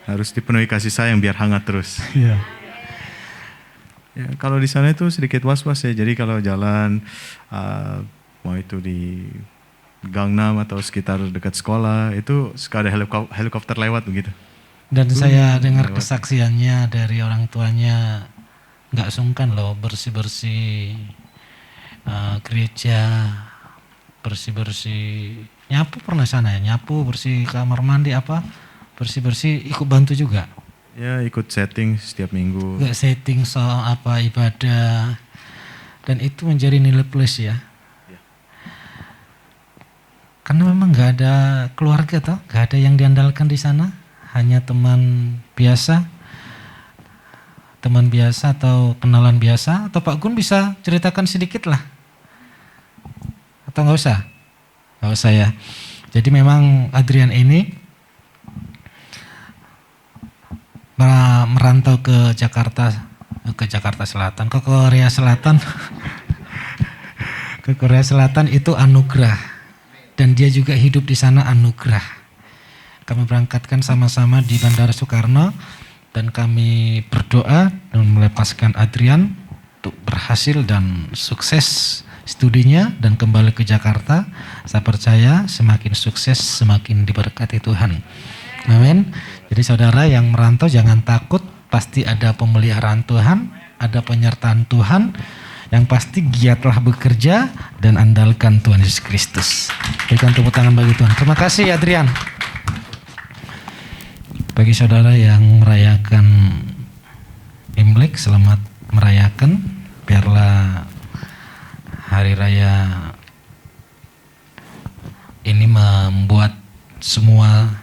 Harus dipenuhi kasih sayang biar hangat terus. Iya. Ya, kalau di sana itu sedikit was-was ya. Jadi kalau jalan mau itu di Gangnam atau sekitar dekat sekolah itu suka ada helikopter lewat begitu. Dan saya dengar kesaksiannya dari orang tuanya nggak sungkan loh bersih-bersih gereja, bersih-bersih nyapu pernah sana ya, nyapu bersih kamar mandi apa. Bersih-bersih ikut bantu juga? Ya ikut setting setiap minggu. Gak setting soal apa ibadah. Dan itu menjadi nilai plus ya. Karena memang gak ada keluarga toh, gak ada yang diandalkan di sana. Hanya teman biasa atau kenalan biasa. Atau Pak Gun bisa ceritakan sedikit lah. Atau gak usah? Gak usah ya. Jadi memang Adrian ini merantau ke Jakarta Selatan, ke Korea Selatan. Ke Korea Selatan itu anugerah. Dan dia juga hidup di sana anugerah. Kami berangkatkan sama-sama di Bandara Soekarno dan kami berdoa dan melepaskan Adrian untuk berhasil dan sukses studinya dan kembali ke Jakarta. Saya percaya semakin sukses semakin diberkati Tuhan. Amin. Jadi saudara yang merantau jangan takut, pasti ada pemeliharaan Tuhan, ada penyertaan Tuhan. Yang pasti giatlah bekerja dan andalkan Tuhan Yesus Kristus. Berikan tepuk tangan bagi Tuhan. Terima kasih Adrian. Bagi saudara yang merayakan Imlek, selamat merayakan. Biarlah hari raya ini membuat semua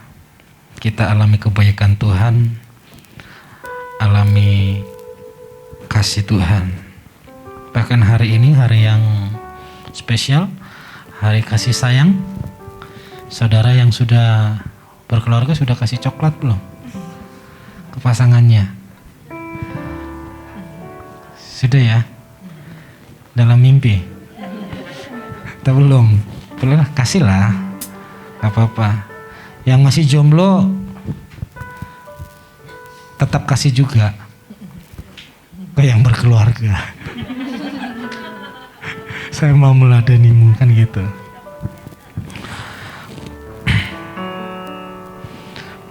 kita alami kebaikan Tuhan, alami kasih Tuhan. Bahkan hari ini hari yang spesial, hari kasih sayang. Saudara yang sudah berkeluarga sudah kasih coklat belum? ke pasangannya. Sudah ya? Dalam mimpi? Atau belum? Belum, kasihlah. Gak apa-apa. Yang masih jomblo tetap kasih juga ke yang berkeluarga. Saya mau meladenimu, kan gitu.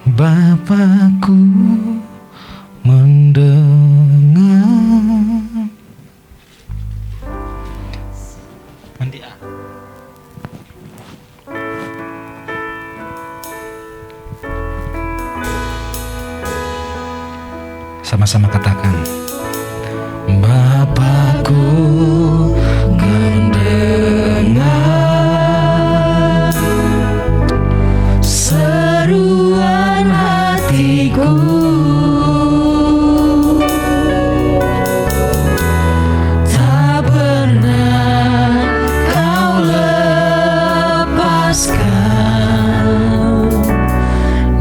Bapakku mendengar. Mandi ah. Sama-sama katakan. Bapakku mendengar seruan hatiku, tak pernah kau lepaskan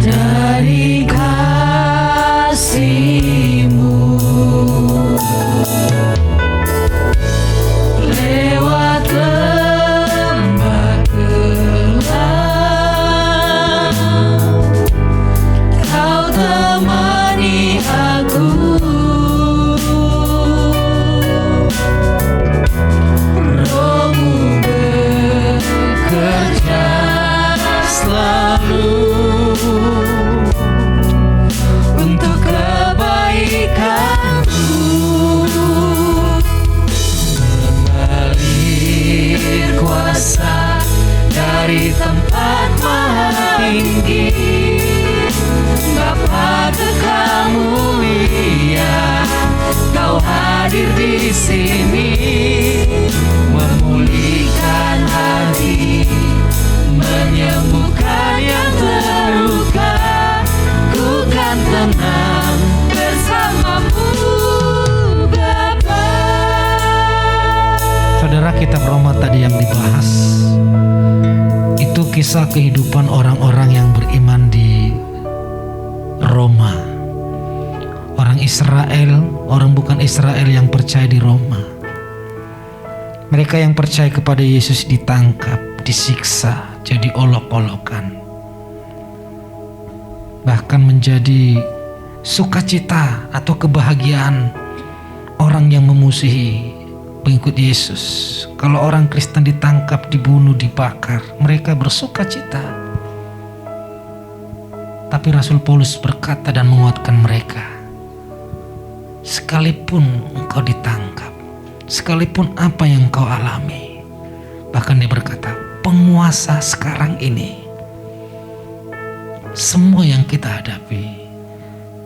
dari kasih-Mu. Lewat lembah gelap, Kau temani aku. Roh-Mu bekerja selalu untuk kebaikanku. Mengalir kuasa dari tempat maha tinggi, Bapa Kekal mulia, Kau hadir di sini, memulihkan hati, menyembuhkan yang terluka. Ku kan tenang bersama-Mu, Bapa. Saudara, kitab Roma tadi yang dibahas itu kisah kehidupan orang-orang yang beriman di Roma. Orang Israel, orang bukan Israel yang percaya di Roma. Mereka yang percaya kepada Yesus ditangkap, disiksa, jadi olok-olokan. Bahkan menjadi sukacita atau kebahagiaan orang yang memusuhi pengikut Yesus. Kalau orang Kristen ditangkap, dibunuh, dibakar, mereka bersukacita. Tapi Rasul Paulus berkata dan menguatkan mereka, sekalipun engkau ditangkap, sekalipun apa yang engkau alami, bahkan dia berkata, penguasa sekarang ini, semua yang kita hadapi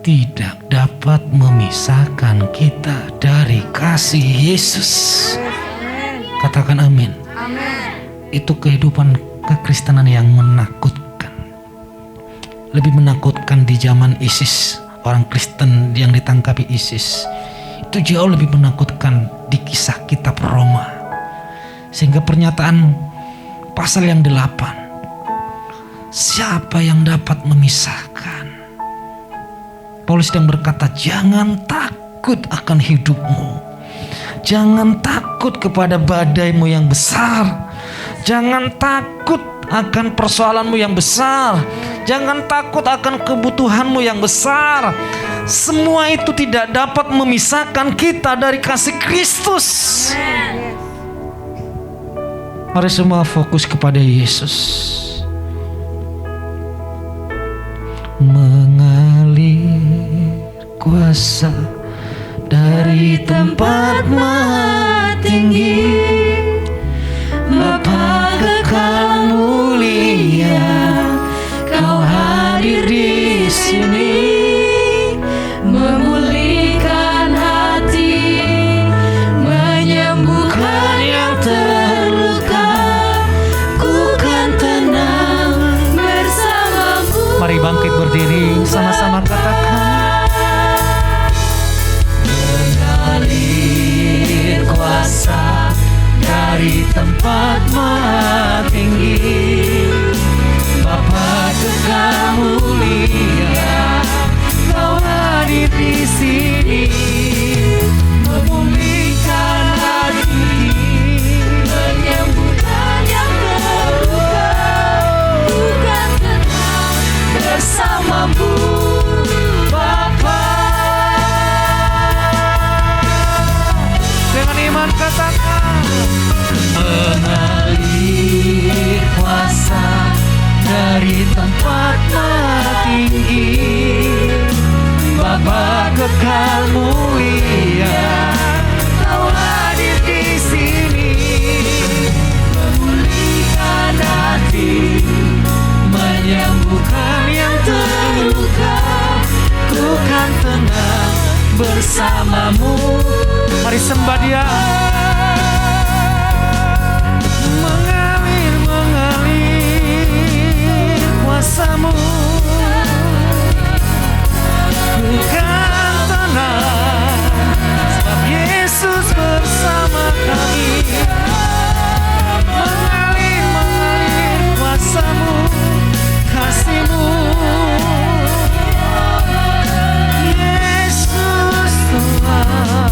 tidak dapat memisahkan kita dari kasih Yesus. Katakan amin. Itu kehidupan kekristenan yang menakutkan. Lebih menakutkan di zaman ISIS. Orang Kristen yang ditangkapi ISIS itu jauh lebih menakutkan di kisah kitab Roma. Sehingga pernyataan pasal yang 8, siapa yang dapat memisahkan? Paulus yang berkata, jangan takut akan hidupmu, jangan takut kepada badaimu yang besar, jangan takut akan persoalanmu yang besar, jangan takut akan kebutuhanmu yang besar. Semua itu tidak dapat memisahkan kita dari kasih Kristus. Mari semua fokus kepada Yesus. Mengalir kuasa dari tempat maha tinggi, Bapa Kekal mulia, Kau hadir di sini, memulihkan hati, menyembuhkan yang terluka. Ku kan tenang bersama-Mu. Mari bangkit berdiri, sama-sama katakan. Mengalir kuasa dari tempat maha tinggi, Bapa Kekal mulia, Kau firman, katakan. Mengalir kuasa dari tempat tertinggi, Bapa kekal mulia, Kau hadir di sini, memulihkan hati, menyembuhkan yang terluka. Ku kan tenang bersamamu. Mari sembah Dia. Mengalir, mengalir kuasa-Mu, ku kan tenang, sebab Yesus bersama kami. Mengalir, mengalir kuasa-Mu, kasih-Mu, Yesus Tuhan.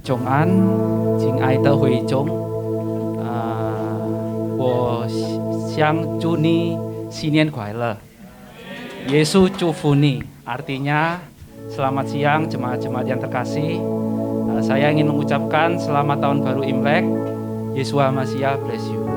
中安，亲爱的会众，我想祝你新年快乐。Yesus 祝福你. Artinya, selamat siang jemaat-jemaat yang terkasih. Saya ingin mengucapkan selamat tahun baru Imlek. Yeshua Mashiach bless you.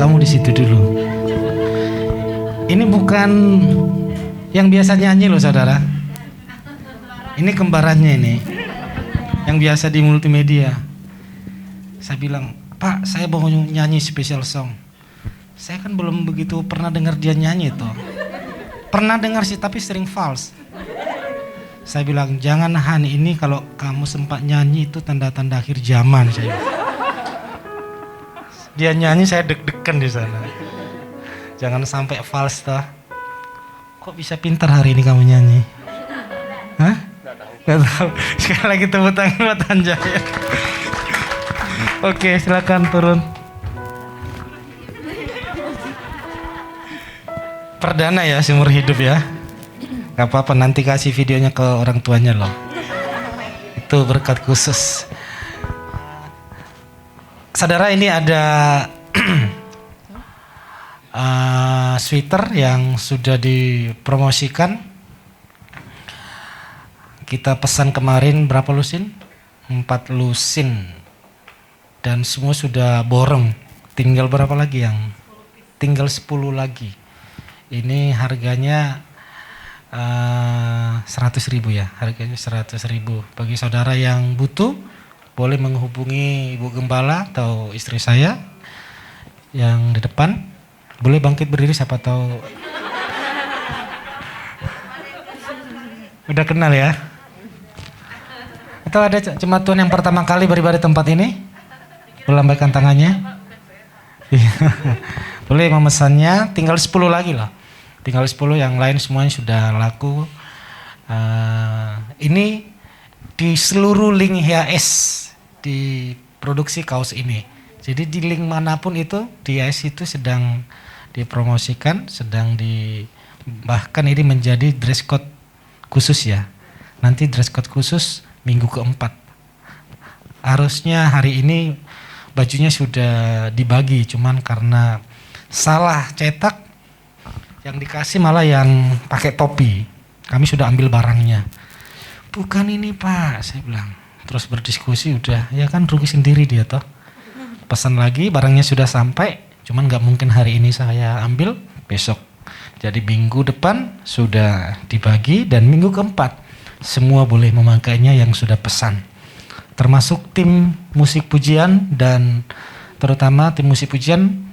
Kamu di situ dulu. Ini bukan yang biasa nyanyi loh saudara. Ini kembarannya ini. Yang biasa di multimedia. Saya bilang, Pak, saya mau nyanyi special song. Saya kan belum begitu pernah dengar dia nyanyi toh. Pernah dengar sih tapi sering false. Saya bilang, jangan Han, ini kalau kamu sempat nyanyi itu tanda-tanda akhir zaman. Saya. Dia nyanyi saya deg-degan di sana. Jangan sampai false toh. Kok bisa pintar hari ini kamu nyanyi? Hah? Gak tahu. Sekali lagi tepuk tangan buat Anjaya. Oke, silakan turun. Perdana ya seumur hidup ya. Gak apa-apa, nanti kasih videonya ke orang tuanya loh. Itu berkat khusus. Saudara, ini ada sweater yang sudah dipromosikan. Kita pesan kemarin berapa lusin? 4 lusin. Dan semua sudah borong. Tinggal berapa lagi yang? Tinggal 10 lagi. Ini harganya 100.000 ya. Harganya 100.000. Bagi saudara yang butuh, boleh menghubungi Ibu Gembala atau istri saya yang di depan. Boleh bangkit berdiri, siapa tahu. Udah kenal ya? Atau ada jemaat Tuhan yang pertama kali beribadah di tempat ini? Melambaikan tangannya. Boleh memesannya, tinggal 10 lagi loh. Tinggal 10, yang lain semuanya sudah laku. Ini di seluruh link HIAS diproduksi kaos ini. Jadi di link manapun itu, di HIAS itu sedang dipromosikan, bahkan ini menjadi dress code khusus ya. Nanti dress code khusus minggu keempat. Harusnya hari ini bajunya sudah dibagi, cuman karena salah cetak, yang dikasih malah yang pakai topi. Kami sudah ambil barangnya. Bukan ini Pak, saya bilang. Terus berdiskusi, udah ya kan rugi sendiri dia toh. Pesan lagi, barangnya sudah sampai, cuman gak mungkin hari ini saya ambil, besok. Jadi minggu depan sudah dibagi, dan minggu keempat semua boleh memakainya yang sudah pesan. Termasuk tim musik pujian dan terutama tim musik pujian,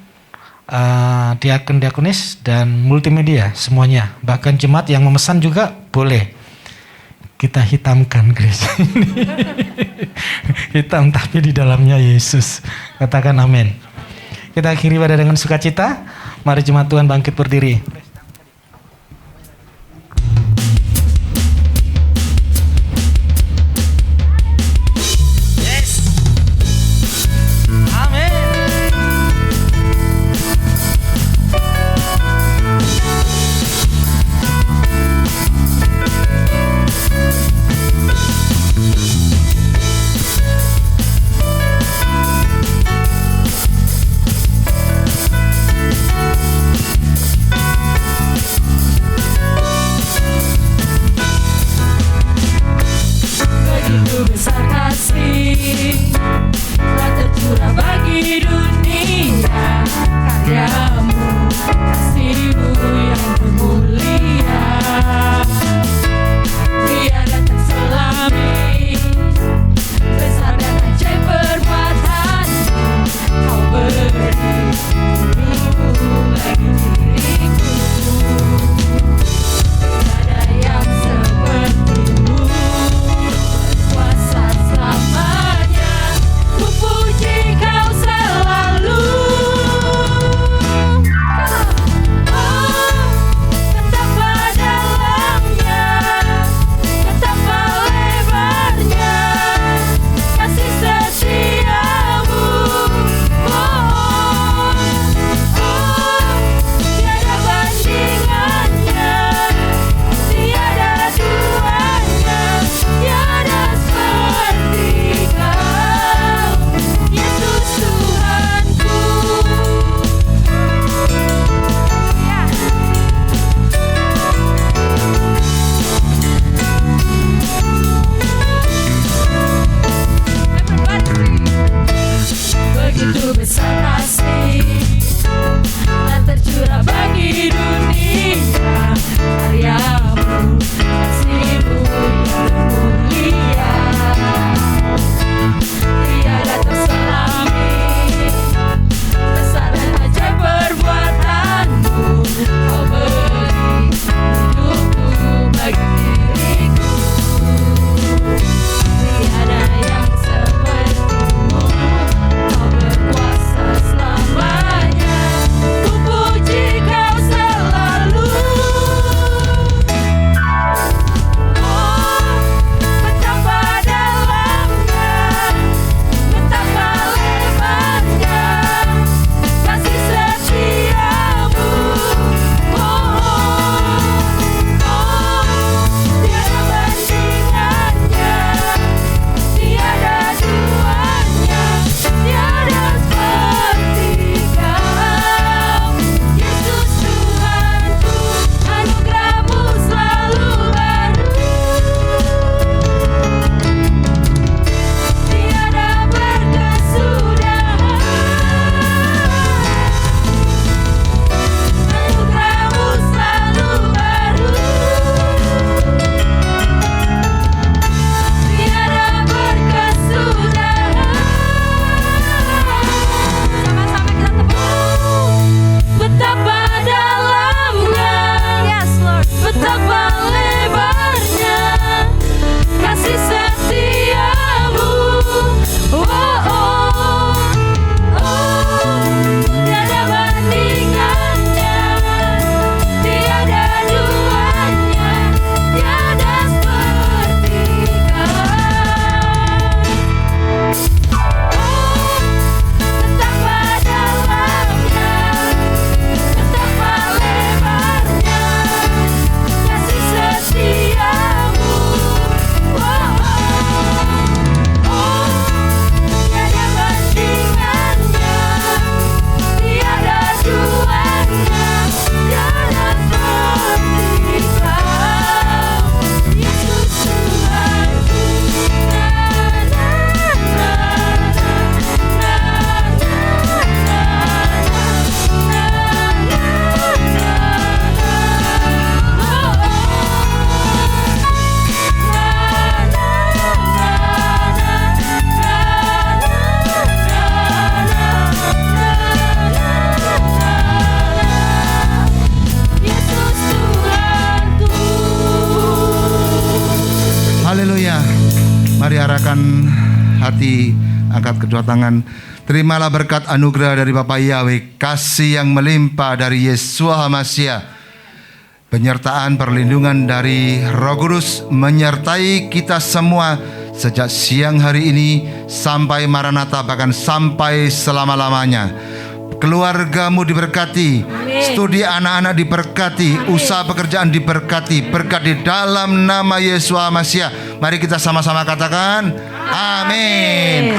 diakon-diakonis dan multimedia semuanya. Bahkan jemaat yang memesan juga boleh. Kita hitamkan gereja ini. Hitam tapi di dalamnya Yesus. Katakan amin. Kita akhiri pada dengan sukacita. Mari jemaat Tuhan bangkit berdiri. Mari arahkan hati, angkat kedua tangan. Terimalah berkat anugerah dari Bapa Yahweh, kasih yang melimpah dari Yesus Hamasiah, penyertaan perlindungan dari Roh Kudus menyertai kita semua sejak siang hari ini sampai Maranatha, bahkan sampai selama-lamanya. Keluargamu diberkati, studi anak-anak diberkati, usaha pekerjaan diberkati, berkat di dalam nama Yesus Hamasiah. Mari kita sama-sama katakan amin.